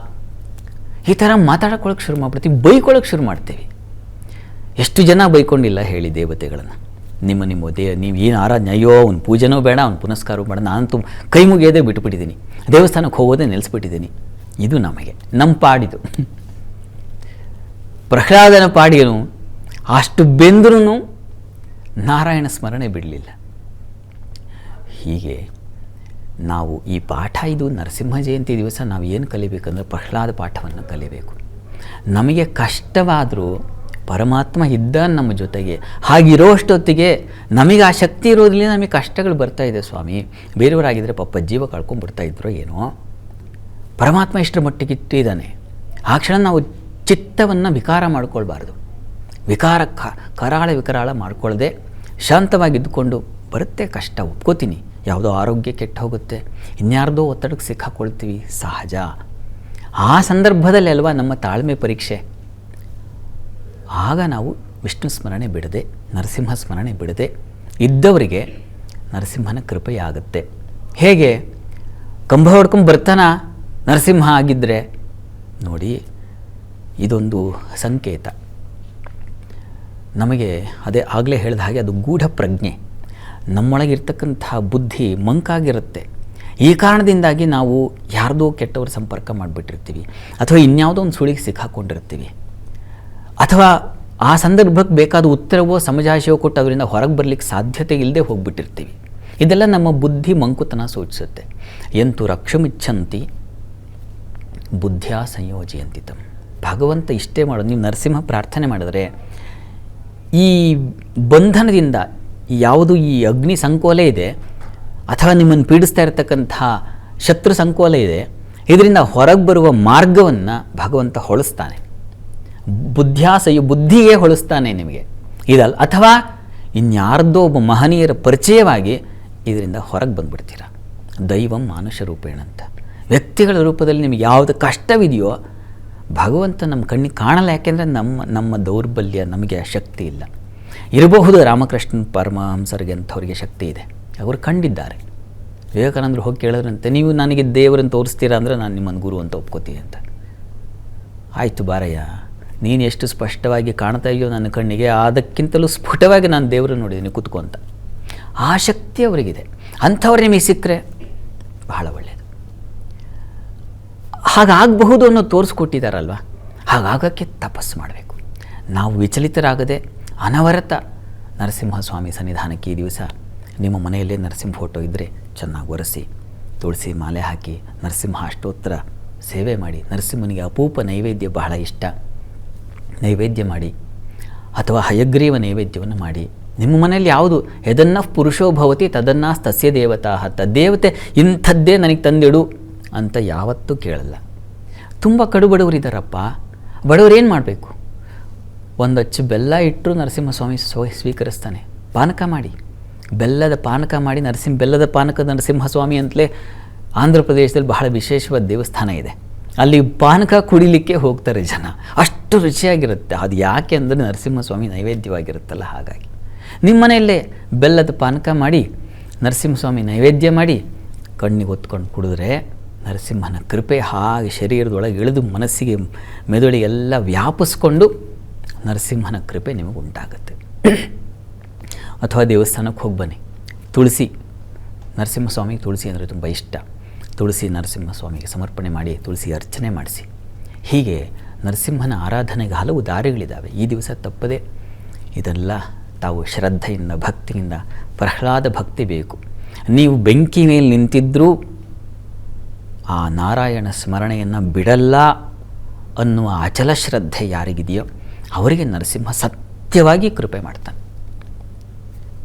ಈ ಥರ ಮಾತಾಡ್ಕೊಳ್ಳೋಕೆ ಶುರು ಮಾಡ್ಬಿಡ್ತೀವಿ, ಬೈಕೊಳ್ಳೋಕೆ ಶುರು ಮಾಡ್ತೀವಿ. ಎಷ್ಟು ಜನ ಬೈಕೊಂಡಿಲ್ಲ ಹೇಳಿ ದೇವತೆಗಳನ್ನು? ನಿಮ್ಮ ನೀವು ಏನು ಆರಾಧನೆ, ಅಯ್ಯೋ ಅವ್ನು ಪೂಜೆನೂ ಬೇಡ, ಅವ್ನು ಪುನಸ್ಕಾರವೂ ಬೇಡ, ನಾನಂತೂ ಕೈ ಮುಗಿಯೋದೇ ಬಿಟ್ಟುಬಿಟ್ಟಿದ್ದೀನಿ, ದೇವಸ್ಥಾನಕ್ಕೆ ಹೋಗೋದೇ ನಿಲ್ಲಿಸ್ಬಿಟ್ಟಿದ್ದೀನಿ. ಇದು ನಮಗೆ ನಮ್ಮ ಪಾಡಿದು. ಪ್ರಹ್ಲಾದನ ಪಾಡಿಯನು ಅಷ್ಟು ಬೆಂದ್ರೂ ನಾರಾಯಣ ಸ್ಮರಣೆ ಬಿಡಲಿಲ್ಲ. ಹೀಗೆ ನಾವು ಈ ಪಾಠ, ಇದು ನರಸಿಂಹ ಜಯಂತಿ ದಿವಸ ನಾವು ಏನು ಕಲಿಬೇಕಂದ್ರೆ ಪ್ರಹ್ಲಾದ ಪಾಠವನ್ನು ಕಲಿಬೇಕು. ನಮಗೆ ಕಷ್ಟವಾದರೂ ಪರಮಾತ್ಮ ಇದ್ದ ನಮ್ಮ ಜೊತೆಗೆ. ಹಾಗಿರೋ ಅಷ್ಟೊತ್ತಿಗೆ ನಮಗೆ ಆ ಶಕ್ತಿ ಇರೋದ್ರಿಂದ ನಮಗೆ ಕಷ್ಟಗಳು ಬರ್ತಾಯಿದೆ ಸ್ವಾಮಿ. ಬೇರೆಯವರಾಗಿದ್ದರೆ ಪಾಪ ಜೀವ ಕಳ್ಕೊಂಡ್ಬಿಡ್ತಾಯಿದ್ರೋ ಏನೋ. ಪರಮಾತ್ಮ ಇಷ್ಟರ ಮಟ್ಟಿಗೆ ಇಟ್ಟಿದ್ದಾನೆ. ಆ ಕ್ಷಣ ನಾವು ಚಿತ್ತವನ್ನು ವಿಕಾರ ಮಾಡ್ಕೊಳ್ಬಾರ್ದು. ಕರಾಳ ವಿಕರಾಳ ಮಾಡ್ಕೊಳ್ಳದೆ ಶಾಂತವಾಗಿದ್ದುಕೊಂಡು, ಬರುತ್ತೆ ಕಷ್ಟ, ಒಪ್ಕೋತೀನಿ, ಯಾವುದೋ ಆರೋಗ್ಯ ಕೆಟ್ಟು ಹೋಗುತ್ತೆ, ಇನ್ಯಾರ್ದೋ ಒತ್ತಡಕ್ಕೆ ಸಿಕ್ಕಾಕೊಳ್ತೀವಿ, ಸಹಜ. ಆ ಸಂದರ್ಭದಲ್ಲಿ ಅಲ್ವಾ ನಮ್ಮ ತಾಳ್ಮೆ ಪರೀಕ್ಷೆ. ಆಗ ನಾವು ವಿಷ್ಣು ಸ್ಮರಣೆ ಬಿಡದೆ, ನರಸಿಂಹ ಸ್ಮರಣೆ ಬಿಡದೆ ಇದ್ದವರಿಗೆ ನರಸಿಂಹನ ಕೃಪೆಯಾಗುತ್ತೆ. ಹೇಗೆ ಕಂಬ ಹೊಡ್ಕೊಂಡು ಬರ್ತಾನ ನರಸಿಂಹ ಆಗಿದ್ದರೆ ನೋಡಿ, ಇದೊಂದು ಸಂಕೇತ ನಮಗೆ. ಅದೇ ಆಗಲೇ ಹೇಳಿದ ಹಾಗೆ ಅದು ಗೂಢ ಪ್ರಜ್ಞೆ, ನಮ್ಮೊಳಗಿರ್ತಕ್ಕಂತಹ ಬುದ್ಧಿ ಮಂಕಾಗಿರುತ್ತೆ. ಈ ಕಾರಣದಿಂದಾಗಿ ನಾವು ಯಾರ್ದೋ ಕೆಟ್ಟವ್ರ ಸಂಪರ್ಕ ಮಾಡಿಬಿಟ್ಟಿರ್ತೀವಿ, ಅಥವಾ ಇನ್ಯಾವುದೋ ಒಂದು ಸುಳಿಗೆ ಸಿಕ್ಕಾಕೊಂಡಿರ್ತೀವಿ, ಅಥವಾ ಆ ಸಂದರ್ಭಕ್ಕೆ ಬೇಕಾದ ಉತ್ತರವೋ ಸಮಜಾಶಯವೋ ಕೊಟ್ಟು ಅದರಿಂದ ಹೊರಗೆ ಬರಲಿಕ್ಕೆ ಸಾಧ್ಯತೆ ಇಲ್ಲದೆ ಹೋಗ್ಬಿಟ್ಟಿರ್ತೀವಿ. ಇದೆಲ್ಲ ನಮ್ಮ ಬುದ್ಧಿ ಮಂಕುತನ ಸೂಚಿಸುತ್ತೆ. ಎಂತು ರಕ್ಷಮಿಚ್ಛಂತಿ ಬುದ್ಧಿಯ ಸಂಯೋಜಯಂತಿತಂ. ಭಗವಂತ ಇಷ್ಟೇ ಮಾಡೋದು. ನೀವು ನರಸಿಂಹ ಪ್ರಾರ್ಥನೆ ಮಾಡಿದರೆ ಈ ಬಂಧನದಿಂದ, ಯಾವುದು ಈ ಅಗ್ನಿ ಸಂಕೋಲೆ ಇದೆ ಅಥವಾ ನಿಮ್ಮನ್ನು ಪೀಡಿಸ್ತಾ ಇರತಕ್ಕಂಥ ಶತ್ರು ಸಂಕೋಲ ಇದೆ, ಇದರಿಂದ ಹೊರಗೆ ಬರುವ ಮಾರ್ಗವನ್ನು ಭಗವಂತ ಹೊಳಿಸ್ತಾನೆ. ಬುದ್ಧಿಯೇ ಹೊಳಿಸ್ತಾನೆ ನಿಮಗೆ ಇದಲ್ಲ. ಅಥವಾ ಇನ್ಯಾರ್ದೋ ಒಬ್ಬ ಮಹನೀಯರ ಪರಿಚಯವಾಗಿ ಇದರಿಂದ ಹೊರಗೆ ಬಂದುಬಿಡ್ತೀರ. ದೈವಂ ಮಾನುಷ ರೂಪೇಣ ಅಂತ. ವ್ಯಕ್ತಿಗಳ ರೂಪದಲ್ಲಿ ನಿಮಗೆ ಯಾವುದು ಕಷ್ಟವಿದೆಯೋ ಭಗವಂತ ನಮ್ಮ ಕಣ್ಣಿಗೆ ಕಾಣಲ್ಲ. ಯಾಕೆಂದರೆ ನಮ್ಮ ದೌರ್ಬಲ್ಯ, ನಮಗೆ ಆ ಶಕ್ತಿ ಇಲ್ಲ. ಇರಬಹುದು ರಾಮಕೃಷ್ಣ ಪರಮಹಂಸರಿಗೆ ಅಂಥವ್ರಿಗೆ ಶಕ್ತಿ ಇದೆ, ಅವರು ಕಂಡಿದ್ದಾರೆ. ವಿವೇಕಾನಂದರು ಹೋಗಿ ಕೇಳೋರಂತೆ, ನೀವು ನನಗೆ ದೇವರನ್ನು ತೋರಿಸ್ತೀರಾ ಅಂದರೆ ನಾನು ನಿಮ್ಮನ್ನು ಗುರು ಅಂತ ಒಪ್ಕೋತೀನಿ ಅಂತ. ಆಯಿತು ಬಾರಯ್ಯ, ನೀನು ಎಷ್ಟು ಸ್ಪಷ್ಟವಾಗಿ ಕಾಣ್ತಾ ಇದೆಯೋ ನನ್ನ ಕಣ್ಣಿಗೆ, ಅದಕ್ಕಿಂತಲೂ ಸ್ಫುಟವಾಗಿ ನಾನು ದೇವರನ್ನು ನೋಡಿದ್ದೀನಿ ಕೂತ್ಕೊ ಅಂತ. ಆ ಶಕ್ತಿ ಅವರಿಗಿದೆ. ಅಂಥವ್ರು ನಿಮಗೆ ಸಿಕ್ಕರೆ ಬಹಳ ಒಳ್ಳೆಯದು. ಹಾಗಾಗಬಹುದು ಅನ್ನೋದು ತೋರಿಸ್ಕೊಟ್ಟಿದ್ದಾರಲ್ವ, ಹಾಗಾಗಕ್ಕೆ ತಪಸ್ಸು ಮಾಡಬೇಕು. ನಾವು ವಿಚಲಿತರಾಗದೆ ಅನವರತ ನರಸಿಂಹಸ್ವಾಮಿ ಸನ್ನಿಧಾನಕ್ಕೆ ಈ ದಿವಸ ನಿಮ್ಮ ಮನೆಯಲ್ಲೇ ನರಸಿಂಹ ಫೋಟೋ ಇದ್ದರೆ ಚೆನ್ನಾಗಿ ಒರೆಸಿ, ತುಳಸಿ ಮಾಲೆ ಹಾಕಿ, ನರಸಿಂಹ ಅಷ್ಟೋತ್ತರ ಸೇವೆ ಮಾಡಿ. ನರಸಿಂಹನಿಗೆ ಅಪೂಪ ನೈವೇದ್ಯ ಬಹಳ ಇಷ್ಟ, ನೈವೇದ್ಯ ಮಾಡಿ, ಅಥವಾ ಹಯಗ್ರೀವ ನೈವೇದ್ಯವನ್ನು ಮಾಡಿ. ನಿಮ್ಮ ಮನೆಯಲ್ಲಿ ಯಾವುದು ಯದನ್ನ ಪುರುಷೋ ಭವತಿ ತದನ್ನ ತಸ್ಯ ದೇವತಾ. ದೇವತೆ ಇಂಥದ್ದೇ ನನಗೆ ತಂದಿಡು ಅಂತ ಯಾವತ್ತೂ ಕೇಳಲ್ಲ. ತುಂಬ ಕಡುಬಡವರಿದ್ದಾರಪ್ಪ, ಬಡವರು ಏನು ಮಾಡಬೇಕು? ಒಂದು ಅಚ್ಚು ಬೆಲ್ಲ ಇಟ್ಟರು ನರಸಿಂಹಸ್ವಾಮಿ ಸ್ವೀಕರಿಸ್ತಾನೆ. ಪಾನಕ ಮಾಡಿ, ಬೆಲ್ಲದ ಪಾನಕ ಮಾಡಿ, ಬೆಲ್ಲದ ಪಾನಕದ ನರಸಿಂಹಸ್ವಾಮಿ ಅಂತಲೇ ಆಂಧ್ರ ಪ್ರದೇಶದಲ್ಲಿ ಬಹಳ ವಿಶೇಷವಾದ ದೇವಸ್ಥಾನ ಇದೆ. ಅಲ್ಲಿ ಪಾನಕ ಕುಡಿಲಿಕ್ಕೆ ಹೋಗ್ತಾರೆ ಜನ, ಅಷ್ಟು ರುಚಿಯಾಗಿರುತ್ತೆ. ಅದು ಯಾಕೆ ಅಂದರೆ ನರಸಿಂಹಸ್ವಾಮಿ ನೈವೇದ್ಯವಾಗಿರುತ್ತಲ್ಲ. ಹಾಗಾಗಿ ನಿಮ್ಮ ಮನೆಯಲ್ಲೇ ಬೆಲ್ಲದ ಪಾನಕ ಮಾಡಿ, ನರಸಿಂಹಸ್ವಾಮಿ ನೈವೇದ್ಯ ಮಾಡಿ, ಕಣ್ಣಿಗೆ ಹೊತ್ಕೊಂಡು ಕುಡಿದ್ರೆ ನರಸಿಂಹನ ಕೃಪೆ ಹಾಗೆ ಶರೀರದೊಳಗೆ ಇಳಿದು ಮನಸ್ಸಿಗೆ ಮೆದುಳಿಗೆಲ್ಲ ವ್ಯಾಪಿಸ್ಕೊಂಡು ನರಸಿಂಹನ ಕೃಪೆ ನಿಮಗೆ ಉಂಟಾಗುತ್ತೆ. ಅಥವಾ ದೇವಸ್ಥಾನಕ್ಕೆ ಹೋಗಿ ಬನ್ನಿ, ತುಳಸಿ, ನರಸಿಂಹಸ್ವಾಮಿಗೆ ತುಳಸಿ ಅಂದರೆ ತುಂಬ ಇಷ್ಟ. ತುಳಸಿ ನರಸಿಂಹಸ್ವಾಮಿಗೆ ಸಮರ್ಪಣೆ ಮಾಡಿ ತುಳಸಿ ಅರ್ಚನೆ ಮಾಡಿಸಿ. ಹೀಗೆ ನರಸಿಂಹನ ಆರಾಧನೆಗೆ ಹಲವು ದಾರಿಗಳಿದ್ದಾವೆ. ಈ ದಿವಸ ತಪ್ಪದೆ ಇದೆಲ್ಲ ತಾವು ಶ್ರದ್ಧೆಯಿಂದ, ಭಕ್ತಿಯಿಂದ, ಪ್ರಹ್ಲಾದ ಭಕ್ತಿ ಬೇಕು. ನೀವು ಬೆಂಕಿ ಮೇಲೆ ನಿಂತಿದ್ದರೂ ಆ ನಾರಾಯಣ ಸ್ಮರಣೆಯನ್ನು ಬಿಡಲ್ಲ ಅನ್ನುವ ಅಚಲ ಶ್ರದ್ಧೆ ಯಾರಿಗಿದೆಯೋ ಅವರಿಗೆ ನರಸಿಂಹ ಸತ್ಯವಾಗಿ ಕೃಪೆ ಮಾಡ್ತಾನೆ.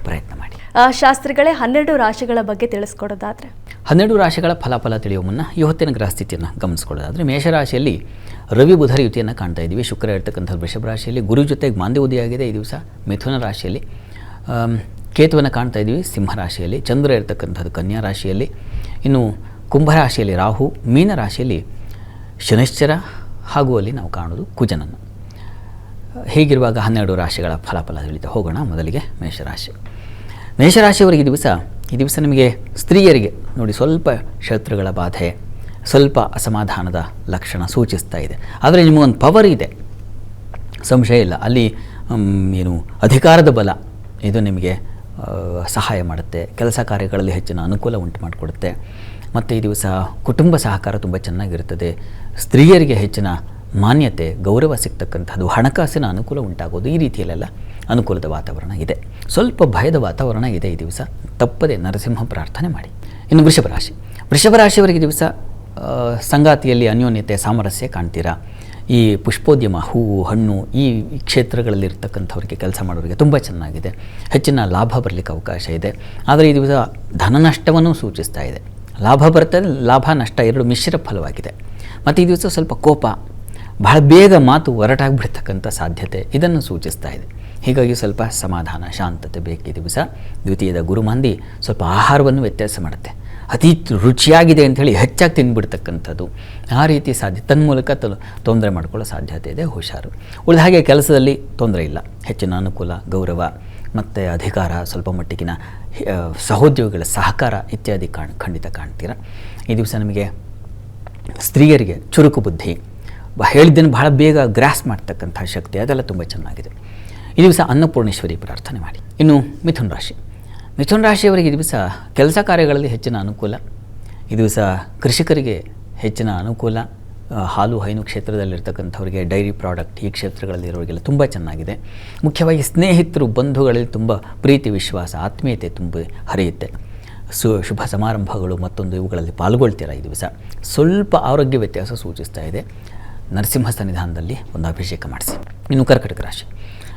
ಪ್ರಯತ್ನ ಮಾಡಿ. ಶಾಸ್ತ್ರಿಗಳೇ, 12 ರಾಶಿಗಳ ಬಗ್ಗೆ ತಿಳಿಸ್ಕೊಡೋದಾದರೆ? 12 ರಾಶಿಗಳ ಫಲಾಫಲ ತಿಳಿಯುವ ಮುನ್ನ ಇವತ್ತಿನ ಗ್ರಹಸ್ಥಿತಿಯನ್ನು ಗಮನಿಸ್ಕೊಳ್ಳೋದಾದರೆ, ಮೇಷರಾಶಿಯಲ್ಲಿ ರವಿ ಬುಧರ ಯುತಿಯನ್ನು ಕಾಣ್ತಾ ಇದ್ದೀವಿ. ಶುಕ್ರ ಇರ್ತಕ್ಕಂಥದ್ದು ವೃಷಭ ರಾಶಿಯಲ್ಲಿ, ಗುರು ಜೊತೆಗೆ ಮಾಂದ್ಯ ಉದಯಾಗಿದೆ ಈ ದಿವಸ. ಮಿಥುನ ರಾಶಿಯಲ್ಲಿ ಕೇತುವನ್ನು ಕಾಣ್ತಾ ಇದ್ದೀವಿ. ಸಿಂಹ ರಾಶಿಯಲ್ಲಿ ಚಂದ್ರ ಇರ್ತಕ್ಕಂಥದ್ದು ಕನ್ಯಾ ರಾಶಿಯಲ್ಲಿ. ಇನ್ನು ಕುಂಭರಾಶಿಯಲ್ಲಿ ರಾಹು, ಮೀನ ರಾಶಿಯಲ್ಲಿ ಶನೈಶ್ಚರ, ಹಾಗೂ ಅಲ್ಲಿ ನಾವು ಕಾಣೋದು ಕುಜನನ್ನು. ಹೀಗಿರುವಾಗ 12 ರಾಶಿಗಳ ಫಲಾಫಲ ತಿಳಿತಾ ಹೋಗೋಣ. ಮೊದಲಿಗೆ ಮೇಷರಾಶಿಯವರಿಗೆ ಈ ದಿವಸ ನಿಮಗೆ ಸ್ತ್ರೀಯರಿಗೆ ನೋಡಿ ಸ್ವಲ್ಪ ಶತ್ರುಗಳ ಬಾಧೆ, ಸ್ವಲ್ಪ ಅಸಮಾಧಾನದ ಲಕ್ಷಣ ಸೂಚಿಸ್ತಾ ಇದೆ. ಆದರೆ ನಿಮಗೊಂದು ಪವರ್ ಇದೆ, ಸಂಶಯ ಇಲ್ಲ. ಅಲ್ಲಿ ಅಧಿಕಾರದ ಬಲ ಇದು ನಿಮಗೆ ಸಹಾಯ ಮಾಡುತ್ತೆ. ಕೆಲಸ ಕಾರ್ಯಗಳಲ್ಲಿ ಹೆಚ್ಚಿನ ಅನುಕೂಲ ಉಂಟು ಮಾಡಿಕೊಡುತ್ತೆ. ಮತ್ತು ಈ ದಿವಸ ಕುಟುಂಬ ಸಹಕಾರ ತುಂಬ ಚೆನ್ನಾಗಿರ್ತದೆ. ಸ್ತ್ರೀಯರಿಗೆ ಹೆಚ್ಚಿನ ಮಾನ್ಯತೆ, ಗೌರವ ಸಿಗ್ತಕ್ಕಂಥದ್ದು, ಹಣಕಾಸಿನ ಅನುಕೂಲ ಉಂಟಾಗೋದು, ಈ ರೀತಿಯಲ್ಲೆಲ್ಲ ಅನುಕೂಲದ ವಾತಾವರಣ ಇದೆ. ಸ್ವಲ್ಪ ಭಯದ ವಾತಾವರಣ ಇದೆ ಈ ದಿವಸ. ತಪ್ಪದೆ ನರಸಿಂಹ ಪ್ರಾರ್ಥನೆ ಮಾಡಿ. ಇನ್ನು ವೃಷಭ ರಾಶಿಯವರಿಗೆ ದಿವಸ ಸಂಗಾತಿಯಲ್ಲಿ ಅನ್ಯೋನ್ಯತೆ, ಸಾಮರಸ್ಯ ಕಾಣ್ತೀರಾ. ಈ ಪುಷ್ಪೋದ್ಯಮ, ಹೂವು, ಹಣ್ಣು, ಈ ಕ್ಷೇತ್ರಗಳಲ್ಲಿರ್ತಕ್ಕಂಥವ್ರಿಗೆ, ಕೆಲಸ ಮಾಡೋರಿಗೆ ತುಂಬ ಚೆನ್ನಾಗಿದೆ. ಹೆಚ್ಚಿನ ಲಾಭ ಬರಲಿಕ್ಕೆ ಅವಕಾಶ ಇದೆ. ಆದರೆ ಈ ದಿವಸ ಧನ ನಷ್ಟವನ್ನು ಸೂಚಿಸ್ತಾ ಇದೆ. ಲಾಭ ಬರ್ತದೆ, ಲಾಭ ನಷ್ಟ ಎರಡು ಮಿಶ್ರ ಫಲವಾಗಿದೆ. ಮತ್ತು ಈ ದಿವಸ ಸ್ವಲ್ಪ ಕೋಪ, ಬಹಳ ಬೇಗ ಮಾತು ಹೊರಟಾಗ್ಬಿಡ್ತಕ್ಕಂಥ ಸಾಧ್ಯತೆ ಇದನ್ನು ಸೂಚಿಸ್ತಾ ಇದೆ. ಹೀಗಾಗಿ ಸ್ವಲ್ಪ ಸಮಾಧಾನ, ಶಾಂತತೆ ಬೇಕು ಈ ದಿವಸ. ದ್ವಿತೀಯದ ಗುರುಮಾಂದಿ ಸ್ವಲ್ಪ ಆಹಾರವನ್ನು ವ್ಯತ್ಯಾಸ ಮಾಡುತ್ತೆ. ಅತಿ ರುಚಿಯಾಗಿದೆ ಅಂಥೇಳಿ ಹೆಚ್ಚಾಗಿ ತಿಂದುಬಿಡ್ತಕ್ಕಂಥದ್ದು, ಆ ರೀತಿ ತನ್ಮೂಲಕ ತೊಂದರೆ ಮಾಡ್ಕೊಳ್ಳೋ ಸಾಧ್ಯತೆ ಇದೆ, ಹುಷಾರು. ಉಳಿದ ಹಾಗೆ ಕೆಲಸದಲ್ಲಿ ತೊಂದರೆ ಇಲ್ಲ, ಹೆಚ್ಚಿನ ಅನುಕೂಲ, ಗೌರವ ಮತ್ತು ಅಧಿಕಾರ, ಸ್ವಲ್ಪ ಮಟ್ಟಿಗಿನ ಸಹೋದ್ಯೋಗಿಗಳ ಸಹಕಾರ ಇತ್ಯಾದಿ ಖಂಡಿತ ಕಾಣ್ತೀರ. ಈ ದಿವಸ ನಿಮಗೆ ಸ್ತ್ರೀಯರಿಗೆ ಚುರುಕು ಬುದ್ಧಿ, ಹೇಳಿದ್ದನ್ನು ಬಹಳ ಬೇಗ ಗ್ರಾಸ್ ಮಾಡ್ತಕ್ಕಂಥ ಶಕ್ತಿ, ಅದೆಲ್ಲ ತುಂಬ ಚೆನ್ನಾಗಿದೆ. ಈ ದಿವಸ ಅನ್ನಪೂರ್ಣೇಶ್ವರಿ ಪ್ರಾರ್ಥನೆ ಮಾಡಿ. ಇನ್ನು ಮಿಥುನ ರಾಶಿ. ಮಿಥುನ ರಾಶಿಯವರಿಗೆ ಈ ದಿವಸ ಕೆಲಸ ಕಾರ್ಯಗಳಲ್ಲಿ ಹೆಚ್ಚಿನ ಅನುಕೂಲ. ಈ ದಿವಸ ಕೃಷಿಕರಿಗೆ ಹೆಚ್ಚಿನ ಅನುಕೂಲ. ಹಾಲು ಹೈನು ಕ್ಷೇತ್ರದಲ್ಲಿರ್ತಕ್ಕಂಥವ್ರಿಗೆ, ಡೈರಿ ಪ್ರಾಡಕ್ಟ್ ಈ ಕ್ಷೇತ್ರಗಳಲ್ಲಿರೋರಿಗೆಲ್ಲ ತುಂಬ ಚೆನ್ನಾಗಿದೆ. ಮುಖ್ಯವಾಗಿ ಸ್ನೇಹಿತರು, ಬಂಧುಗಳಲ್ಲಿ ತುಂಬ ಪ್ರೀತಿ, ವಿಶ್ವಾಸ, ಆತ್ಮೀಯತೆ ತುಂಬ ಹರಿಯುತ್ತೆ. ಶುಭ ಸಮಾರಂಭಗಳು ಮತ್ತೊಂದು ಇವುಗಳಲ್ಲಿ ಪಾಲ್ಗೊಳ್ತೀರ. ಈ ದಿವಸ ಸ್ವಲ್ಪ ಆರೋಗ್ಯ ವ್ಯತ್ಯಾಸ ಸೂಚಿಸ್ತಾ ಇದೆ. ನರಸಿಂಹ ಸನ್ನಿಧಾನದಲ್ಲಿ ಒಂದು ಅಭಿಷೇಕ ಮಾಡಿಸಿ. ಇನ್ನು ಕರ್ಕಟಕ ರಾಶಿ.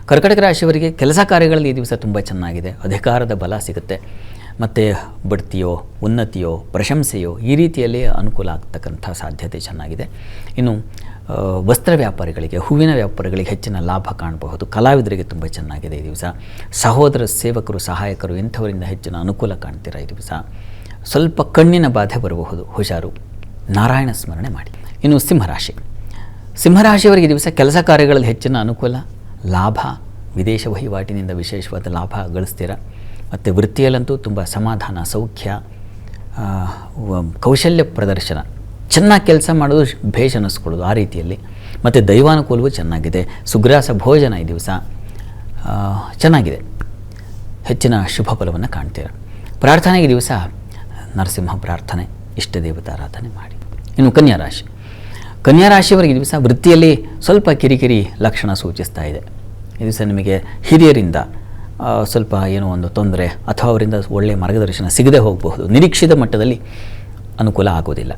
ಕರ್ಕಟಕ ರಾಶಿಯವರಿಗೆ ಕೆಲಸ ಕಾರ್ಯಗಳಲ್ಲಿ ಈ ದಿವಸ ತುಂಬ ಚೆನ್ನಾಗಿದೆ. ಅಧಿಕಾರದ ಬಲ ಸಿಗುತ್ತೆ ಮತ್ತು ಬಡ್ತಿಯೋ, ಉನ್ನತಿಯೋ, ಪ್ರಶಂಸೆಯೋ ಈ ರೀತಿಯಲ್ಲಿ ಅನುಕೂಲ ಆಗ್ತಕ್ಕಂಥ ಸಾಧ್ಯತೆ ಚೆನ್ನಾಗಿದೆ. ಇನ್ನು ವಸ್ತ್ರ ವ್ಯಾಪಾರಿಗಳಿಗೆ, ಹೂವಿನ ವ್ಯಾಪಾರಿಗಳಿಗೆ ಹೆಚ್ಚಿನ ಲಾಭ ಕಾಣಬಹುದು. ಕಲಾವಿದರಿಗೆ ತುಂಬ ಚೆನ್ನಾಗಿದೆ ಈ ದಿವಸ. ಸಹೋದರ ಸೇವಕರು, ಸಹಾಯಕರು ಇಂಥವರಿಂದ ಹೆಚ್ಚಿನ ಅನುಕೂಲ ಕಾಣ್ತೀರ ಈ ದಿವಸ. ಸ್ವಲ್ಪ ಕಣ್ಣಿನ ಬಾಧೆ ಬರಬಹುದು, ಹುಷಾರು. ನಾರಾಯಣ ಸ್ಮರಣೆ ಮಾಡಿ. ಇನ್ನು ಸಿಂಹರಾಶಿ. ಸಿಂಹರಾಶಿಯವರಿಗೆ ಈ ದಿವಸ ಕೆಲಸ ಕಾರ್ಯಗಳಲ್ಲಿ ಹೆಚ್ಚಿನ ಅನುಕೂಲ, ಲಾಭ, ವಿದೇಶ ವಹಿವಾಟಿನಿಂದ ವಿಶೇಷವಾದ ಲಾಭ ಗಳಿಸ್ತೀರ. ಮತ್ತು ವೃತ್ತಿಯಲ್ಲಂತೂ ತುಂಬ ಸಮಾಧಾನ, ಸೌಖ್ಯ, ಕೌಶಲ್ಯ ಪ್ರದರ್ಶನ, ಚೆನ್ನಾಗಿ ಕೆಲಸ ಮಾಡೋದು ಭೇಷ್ ಅನ್ನಿಸ್ಕೊಳ್ಳೋದು ಆ ರೀತಿಯಲ್ಲಿ. ಮತ್ತು ದೈವಾನುಕೂಲವೂ ಚೆನ್ನಾಗಿದೆ. ಸುಗ್ರಾಸ ಭೋಜನ ಈ ದಿವಸ ಚೆನ್ನಾಗಿದೆ. ಹೆಚ್ಚಿನ ಶುಭ ಫಲವನ್ನು ಕಾಣ್ತೀರ. ಪ್ರಾರ್ಥನೆಗೆ ದಿವಸ ನರಸಿಂಹ ಪ್ರಾರ್ಥನೆ, ಇಷ್ಟ ದೇವತಾರಾಧನೆ ಮಾಡಿ. ಇನ್ನು ಕನ್ಯಾ ರಾಶಿ. ಕನ್ಯಾ ರಾಶಿಯವರಿಗೆ ಈ ದಿವಸ ವೃತ್ತಿಯಲ್ಲಿ ಸ್ವಲ್ಪ ಕಿರಿಕಿರಿ ಲಕ್ಷಣ ಸೂಚಿಸ್ತಾ ಇದೆ. ಈ ದಿವಸ ನಿಮಗೆ ಹಿರಿಯರಿಂದ ಸ್ವಲ್ಪ ಏನೋ ಒಂದು ತೊಂದರೆ ಅಥವಾ ಅವರಿಂದ ಒಳ್ಳೆಯ ಮಾರ್ಗದರ್ಶನ ಸಿಗದೆ ಹೋಗಬಹುದು. ನಿರೀಕ್ಷಿತ ಮಟ್ಟದಲ್ಲಿ ಅನುಕೂಲ ಆಗೋದಿಲ್ಲ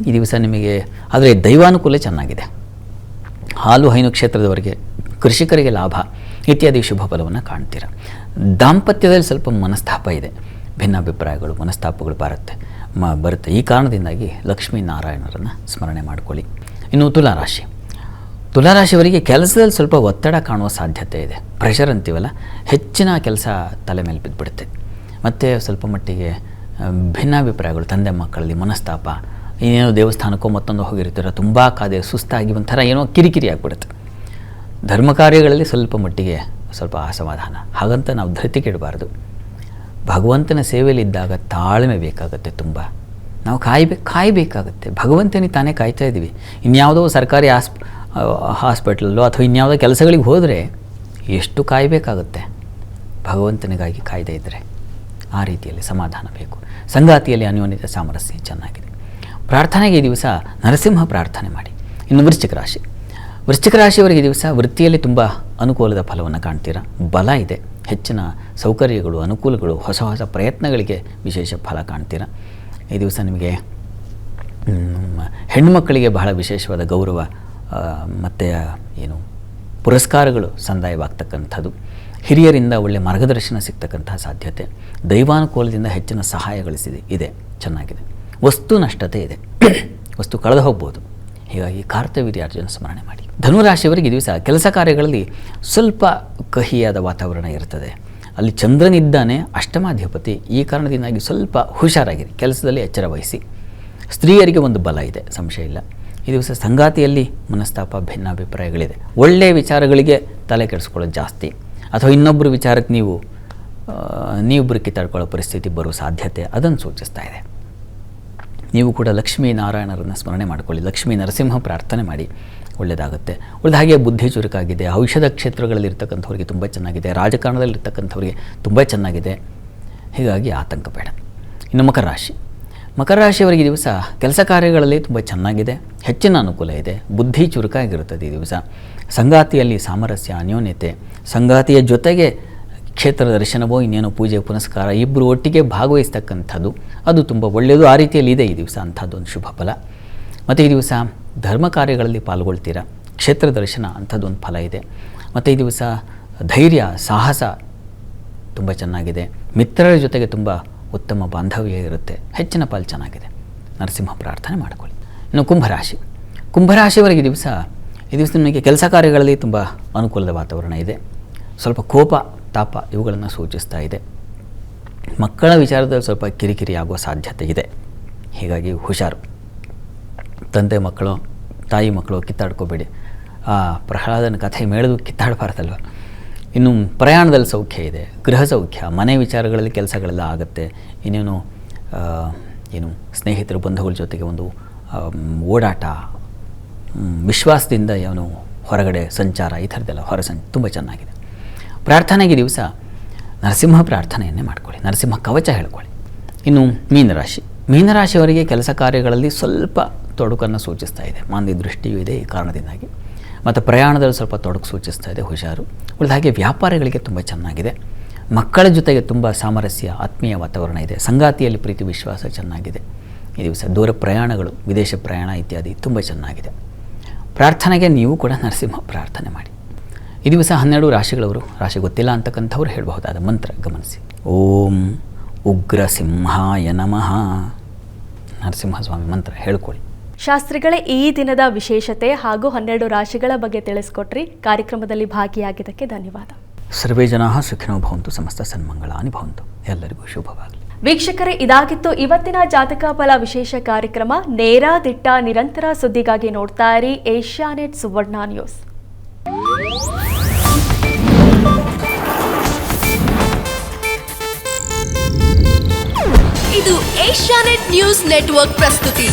ಈ ದಿವಸ ನಿಮಗೆ. ಆದರೆ ದೈವಾನುಕೂಲ ಚೆನ್ನಾಗಿದೆ. ಹಾಲು ಹೈನು ಕ್ಷೇತ್ರದವರಿಗೆ, ಕೃಷಿಕರಿಗೆ ಲಾಭ ಇತ್ಯಾದಿ ಶುಭ ಫಲವನ್ನು ಕಾಣ್ತೀರ. ದಾಂಪತ್ಯದಲ್ಲಿ ಸ್ವಲ್ಪ ಮನಸ್ತಾಪ ಇದೆ, ಭಿನ್ನಾಭಿಪ್ರಾಯಗಳು, ಮನಸ್ತಾಪಗಳು ಬರುತ್ತೆ. ಈ ಕಾರಣದಿಂದಾಗಿ ಲಕ್ಷ್ಮೀನಾರಾಯಣರನ್ನು ಸ್ಮರಣೆ ಮಾಡಿಕೊಳ್ಳಿ. ಇನ್ನು ತುಲಾರಾಶಿ. ತುಲಾರಾಶಿಯವರಿಗೆ ಕೆಲಸದಲ್ಲಿ ಸ್ವಲ್ಪ ಒತ್ತಡ ಕಾಣುವ ಸಾಧ್ಯತೆ ಇದೆ. ಪ್ರೆಷರ್ ಅಂತೀವಲ್ಲ, ಹೆಚ್ಚಿನ ಕೆಲಸ ತಲೆ ಮೇಲೆ ಬಿದ್ದುಬಿಡುತ್ತೆ. ಮತ್ತು ಸ್ವಲ್ಪ ಮಟ್ಟಿಗೆ ಭಿನ್ನಾಭಿಪ್ರಾಯಗಳು, ತಂದೆ ಮಕ್ಕಳಲ್ಲಿ ಮನಸ್ತಾಪ, ಇನ್ನೇನೋ ದೇವಸ್ಥಾನಕ್ಕೋ ಮತ್ತೊಂದು ಹೋಗಿರ್ತೀರ, ತುಂಬ ಕಾದೆ ಸುಸ್ತಾಗಿ ಒಂಥರ ಏನೋ ಕಿರಿಕಿರಿ ಆಗಿಬಿಡುತ್ತೆ. ಧರ್ಮ ಕಾರ್ಯಗಳಲ್ಲಿ ಸ್ವಲ್ಪ ಮಟ್ಟಿಗೆ ಸ್ವಲ್ಪ ಅಸಮಾಧಾನ. ಹಾಗಂತ ನಾವು ಧೃತಿ ಕೆಡಬಾರ್ದು. ಭಗವಂತನ ಸೇವೆಯಲ್ಲಿದ್ದಾಗ ತಾಳ್ಮೆ ಬೇಕಾಗುತ್ತೆ. ತುಂಬ ನಾವು ಕಾಯಬೇಕಾಗುತ್ತೆ. ಭಗವಂತನಿಗೆ ತಾನೇ ಕಾಯ್ತಾ ಇದ್ದೀವಿ. ಇನ್ಯಾವುದೋ ಸರ್ಕಾರಿ ಹಾಸ್ಪಿಟಲಲ್ಲೋ ಅಥವಾ ಇನ್ಯಾವುದೋ ಕೆಲಸಗಳಿಗೆ ಹೋದರೆ ಎಷ್ಟು ಕಾಯಬೇಕಾಗುತ್ತೆ. ಭಗವಂತನಿಗಾಗಿ ಕಾಯ್ದೆ ಇದ್ದರೆ ಆ ರೀತಿಯಲ್ಲಿ ಸಮಾಧಾನ ಬೇಕು. ಸಂಗಾತಿಯಲ್ಲಿ ಅನ್ಯೋನ್ಯತೆ, ಸಾಮರಸ್ಯ ಚೆನ್ನಾಗಿದೆ. ಪ್ರಾರ್ಥನೆಗೆ ಈ ದಿವಸ ನರಸಿಂಹ ಪ್ರಾರ್ಥನೆ ಮಾಡಿ. ಇನ್ನು ವೃಶ್ಚಿಕ ರಾಶಿ. ವೃಶ್ಚಿಕ ರಾಶಿಯವರಿಗೆ ಈ ದಿವಸ ವೃತ್ತಿಯಲ್ಲಿ ತುಂಬ ಅನುಕೂಲದ ಫಲವನ್ನು ಕಾಣ್ತೀರಾ. ಬಲ ಇದೆ, ಹೆಚ್ಚಿನ ಸೌಕರ್ಯಗಳು, ಅನುಕೂಲಗಳು, ಹೊಸ ಹೊಸ ಪ್ರಯತ್ನಗಳಿಗೆ ವಿಶೇಷ ಫಲ ಕಾಣ್ತೀರ. ಈ ದಿವಸ ನಿಮಗೆ ಹೆಣ್ಣುಮಕ್ಕಳಿಗೆ ಬಹಳ ವಿಶೇಷವಾದ ಗೌರವ ಮತ್ತು ಪುರಸ್ಕಾರಗಳು ಸಂದಾಯವಾಗ್ತಕ್ಕಂಥದ್ದು. ಹಿರಿಯರಿಂದ ಒಳ್ಳೆಯ ಮಾರ್ಗದರ್ಶನ ಸಿಗ್ತಕ್ಕಂಥ ಸಾಧ್ಯತೆ. ದೈವಾನುಕೂಲದಿಂದ ಹೆಚ್ಚಿನ ಸಹಾಯಗಳಿಸಿದೆ ಇದೆ, ಚೆನ್ನಾಗಿದೆ. ವಸ್ತು ನಷ್ಟತೆ ಇದೆ, ವಸ್ತು ಕಳೆದು ಹೋಗ್ಬೋದು. ಹೀಗಾಗಿ ಕಾರ್ತವೀರ್ಯಾರ್ಜುನ ಸ್ಮರಣೆ ಮಾಡಿ. ಧನುರಾಶಿಯವರಿಗೆ ಈ ದಿವಸ ಕೆಲಸ ಕಾರ್ಯಗಳಲ್ಲಿ ಸ್ವಲ್ಪ ಕಹಿಯಾದ ವಾತಾವರಣ ಇರ್ತದೆ. ಅಲ್ಲಿ ಚಂದ್ರನಿದ್ದಾನೆ, ಅಷ್ಟಮಾಧಿಪತಿ. ಈ ಕಾರಣದಿಂದಾಗಿ ಸ್ವಲ್ಪ ಹುಷಾರಾಗಿರಿ, ಕೆಲಸದಲ್ಲಿ ಎಚ್ಚರ ವಹಿಸಿ. ಸ್ತ್ರೀಯರಿಗೆ ಒಂದು ಬಲ ಇದೆ, ಸಂಶಯ ಇಲ್ಲ. ಈ ದಿವಸ ಸಂಗಾತಿಯಲ್ಲಿ ಮನಸ್ತಾಪ, ಭಿನ್ನಾಭಿಪ್ರಾಯಗಳಿದೆ. ಒಳ್ಳೆಯ ವಿಚಾರಗಳಿಗೆ ತಲೆ ಕೆಡಿಸ್ಕೊಳ್ಳೋದು ಜಾಸ್ತಿ, ಅಥವಾ ಇನ್ನೊಬ್ಬರು ವಿಚಾರಕ್ಕೆ ನೀವಿಬ್ಬರು ಕಿತ್ತಾಡ್ಕೊಳ್ಳೋ ಪರಿಸ್ಥಿತಿ ಬರೋ ಸಾಧ್ಯತೆ ಅದನ್ನು ಸೂಚಿಸ್ತಾ ಇದೆ. ನೀವು ಕೂಡ ಲಕ್ಷ್ಮೀನಾರಾಯಣರನ್ನು ಸ್ಮರಣೆ ಮಾಡಿಕೊಳ್ಳಿ. ಲಕ್ಷ್ಮೀ ನರಸಿಂಹ ಪ್ರಾರ್ಥನೆ ಮಾಡಿ, ಒಳ್ಳೆಯದಾಗುತ್ತೆ. ಉಳಿದ ಹಾಗೆ ಬುದ್ಧಿ ಚುರುಕಾಗಿದೆ. ಔಷಧ ಕ್ಷೇತ್ರಗಳಲ್ಲಿರ್ತಕ್ಕಂಥವ್ರಿಗೆ ತುಂಬ ಚೆನ್ನಾಗಿದೆ. ರಾಜಕಾರಣದಲ್ಲಿರ್ತಕ್ಕಂಥವ್ರಿಗೆ ತುಂಬ ಚೆನ್ನಾಗಿದೆ. ಹೀಗಾಗಿ ಆತಂಕ ಬೇಡ. ಇನ್ನು ಮಕರ ರಾಶಿ. ಮಕರ ರಾಶಿಯವರಿಗೆ ಈ ದಿವಸ ಕೆಲಸ ಕಾರ್ಯಗಳಲ್ಲಿ ತುಂಬ ಚೆನ್ನಾಗಿದೆ, ಹೆಚ್ಚಿನ ಅನುಕೂಲ ಇದೆ. ಬುದ್ಧಿ ಚುರುಕಾಗಿರುತ್ತದೆ ಈ ದಿವಸ. ಸಂಗಾತಿಯಲ್ಲಿ ಸಾಮರಸ್ಯ, ಅನ್ಯೋನ್ಯತೆ. ಸಂಗಾತಿಯ ಜೊತೆಗೆ ಕ್ಷೇತ್ರ ದರ್ಶನವೋ ಇನ್ನೇನೋ ಪೂಜೆ ಪುನಸ್ಕಾರ ಇಬ್ಬರು ಒಟ್ಟಿಗೆ ಭಾಗವಹಿಸ್ತಕ್ಕಂಥದ್ದು ಅದು ತುಂಬ ಒಳ್ಳೆಯದು. ಆ ರೀತಿಯಲ್ಲಿ ಇದೆ ಈ ದಿವಸ ಅಂಥದ್ದೊಂದು ಶುಭ ಫಲ. ಮತ್ತು ಈ ದಿವಸ ಧರ್ಮ ಕಾರ್ಯಗಳಲ್ಲಿ ಪಾಲ್ಗೊಳ್ತೀರಾ. ಕ್ಷೇತ್ರ ದರ್ಶನ ಅಂಥದ್ದೊಂದು ಫಲ ಇದೆ. ಮತ್ತು ಈ ದಿವಸ ಧೈರ್ಯ, ಸಾಹಸ ತುಂಬ ಚೆನ್ನಾಗಿದೆ. ಮಿತ್ರರ ಜೊತೆಗೆ ತುಂಬ ಉತ್ತಮ ಬಾಂಧವ್ಯ ಇರುತ್ತೆ. ಹೆಚ್ಚಿನ ಪಾಲು ಚೆನ್ನಾಗಿದೆ. ನರಸಿಂಹ ಪ್ರಾರ್ಥನೆ ಮಾಡಿಕೊಳ್ಳಿ. ಇನ್ನು ಕುಂಭರಾಶಿ. ಕುಂಭರಾಶಿಯವರಿಗೆ ಈ ದಿವಸ ನಿಮಗೆ ಕೆಲಸ ಕಾರ್ಯಗಳಲ್ಲಿ ತುಂಬ ಅನುಕೂಲದ ವಾತಾವರಣ ಇದೆ. ಸ್ವಲ್ಪ ಕೋಪ, ತಾಪ ಇವುಗಳನ್ನು ಸೂಚಿಸ್ತಾ ಇದೆ. ಮಕ್ಕಳ ವಿಚಾರದಲ್ಲಿ ಸ್ವಲ್ಪ ಕಿರಿಕಿರಿ ಆಗುವ ಸಾಧ್ಯತೆ ಇದೆ. ಹೀಗಾಗಿ ಹುಷಾರು. ತಂದೆ ಮಕ್ಕಳು ತಾಯಿ ಮಕ್ಕಳು ಕಿತ್ತಾಡ್ಕೋಬೇಡಿ. ಪ್ರಹ್ಲಾದನ ಕಥೆ ಮೇಳದು ಕಿತ್ತಾಡಬಾರ್ದಲ್ವ. ಇನ್ನು ಪ್ರಯಾಣದಲ್ಲಿ ಸೌಖ್ಯ ಇದೆ, ಗೃಹ ಸೌಖ್ಯ, ಮನೆ ವಿಚಾರಗಳಲ್ಲಿ ಕೆಲಸಗಳೆಲ್ಲ ಆಗುತ್ತೆ. ಇನ್ನೇನು ಏನು ಸ್ನೇಹಿತರು ಬಂಧುಗಳ ಜೊತೆಗೆ ಒಂದು ಓಡಾಟ, ವಿಶ್ವಾಸದಿಂದ ಏನು ಹೊರಗಡೆ ಸಂಚಾರ, ಈ ಥರದ್ದೆಲ್ಲ ತುಂಬ ಚೆನ್ನಾಗಿದೆ. ಪ್ರಾರ್ಥನೆಗೆ ದಿವಸ ನರಸಿಂಹ ಪ್ರಾರ್ಥನೆಯನ್ನೇ ಮಾಡ್ಕೊಳ್ಳಿ, ನರಸಿಂಹ ಕವಚ ಹೇಳ್ಕೊಳ್ಳಿ. ಇನ್ನು ಮೀನರಾಶಿಯವರಿಗೆ ಕೆಲಸ ಕಾರ್ಯಗಳಲ್ಲಿ ಸ್ವಲ್ಪ ತೊಡಕನ್ನು ಸೂಚಿಸ್ತಾ ಇದೆ. ಮಾಂದ್ಯ ದೃಷ್ಟಿಯೂ ಇದೆ ಈ ಕಾರಣದಿಂದಾಗಿ. ಮತ್ತು ಪ್ರಯಾಣದಲ್ಲಿ ಸ್ವಲ್ಪ ತೊಡಕು ಸೂಚಿಸ್ತಾ ಇದೆ, ಹುಷಾರು. ಉಳಿದ ಹಾಗೆ ವ್ಯಾಪಾರಿಗಳಿಗೆ ತುಂಬ ಚೆನ್ನಾಗಿದೆ. ಮಕ್ಕಳ ಜೊತೆಗೆ ತುಂಬ ಸಾಮರಸ್ಯ, ಆತ್ಮೀಯ ವಾತಾವರಣ ಇದೆ. ಸಂಗಾತಿಯಲ್ಲಿ ಪ್ರೀತಿ ವಿಶ್ವಾಸ ಚೆನ್ನಾಗಿದೆ ಈ ದಿವಸ. ದೂರ ಪ್ರಯಾಣಗಳು, ವಿದೇಶ ಪ್ರಯಾಣ ಇತ್ಯಾದಿ ತುಂಬ ಚೆನ್ನಾಗಿದೆ. ಪ್ರಾರ್ಥನೆಗೆ ನೀವು ಕೂಡ ನರಸಿಂಹ ಪ್ರಾರ್ಥನೆ ಮಾಡಿ. ಈ ದಿವಸ 12 ರಾಶಿಗಳವರು, ರಾಶಿ ಗೊತ್ತಿಲ್ಲ ಅಂತಕ್ಕಂಥವ್ರು ಹೇಳಬಹುದಾದ ಮಂತ್ರ ಗಮನಿಸಿ. ಓಂ ಉಗ್ರ ಸಿಂಹಾಯ ನಮಃ. ನರಸಿಂಹಸ್ವಾಮಿ ಮಂತ್ರ ಹೇಳ್ಕೊಳ್ಳಿ. ಶಾಸ್ತ್ರಿಗಳೇ, ಈ ದಿನದ ವಿಶೇಷತೆ ಹಾಗೂ 12 ರಾಶಿಗಳ ಬಗ್ಗೆ ತಿಳಿಸ್ಕೊಟ್ರಿ. ಕಾರ್ಯಕ್ರಮದಲ್ಲಿ ಭಾಗಿಯಾಗಿದ್ದಕ್ಕೆ ಧನ್ಯವಾದ. ಸರ್ವೇ ಜನಾಃ ಸುಖಿನೋ ಭವಂತು, ಸಮಸ್ತ ಸನ್ಮಂಗಳಾನಿ ಭವಂತು. ಎಲ್ಲರಿಗೂ ಶುಭವಾಗಲಿ. ವೀಕ್ಷಕರೇ, ಇದಾಗಿತ್ತು ಇವತ್ತಿನ ಜಾತಕ ಫಲ ವಿಶೇಷ ಕಾರ್ಯಕ್ರಮ. ನೇರ ದಿಟ್ಟ ನಿರಂತರ ಸುದ್ದಿಗಾಗಿ ನೋಡ್ತಾ ಇರಿ ಏಷ್ಯಾನೆಟ್ ಸುವರ್ಣ ನ್ಯೂಸ್. ಇದು ಏಷ್ಯಾನೆಟ್ ನ್ಯೂಸ್ ನೆಟ್ವರ್ಕ್ ಪ್ರಸ್ತುತಿ.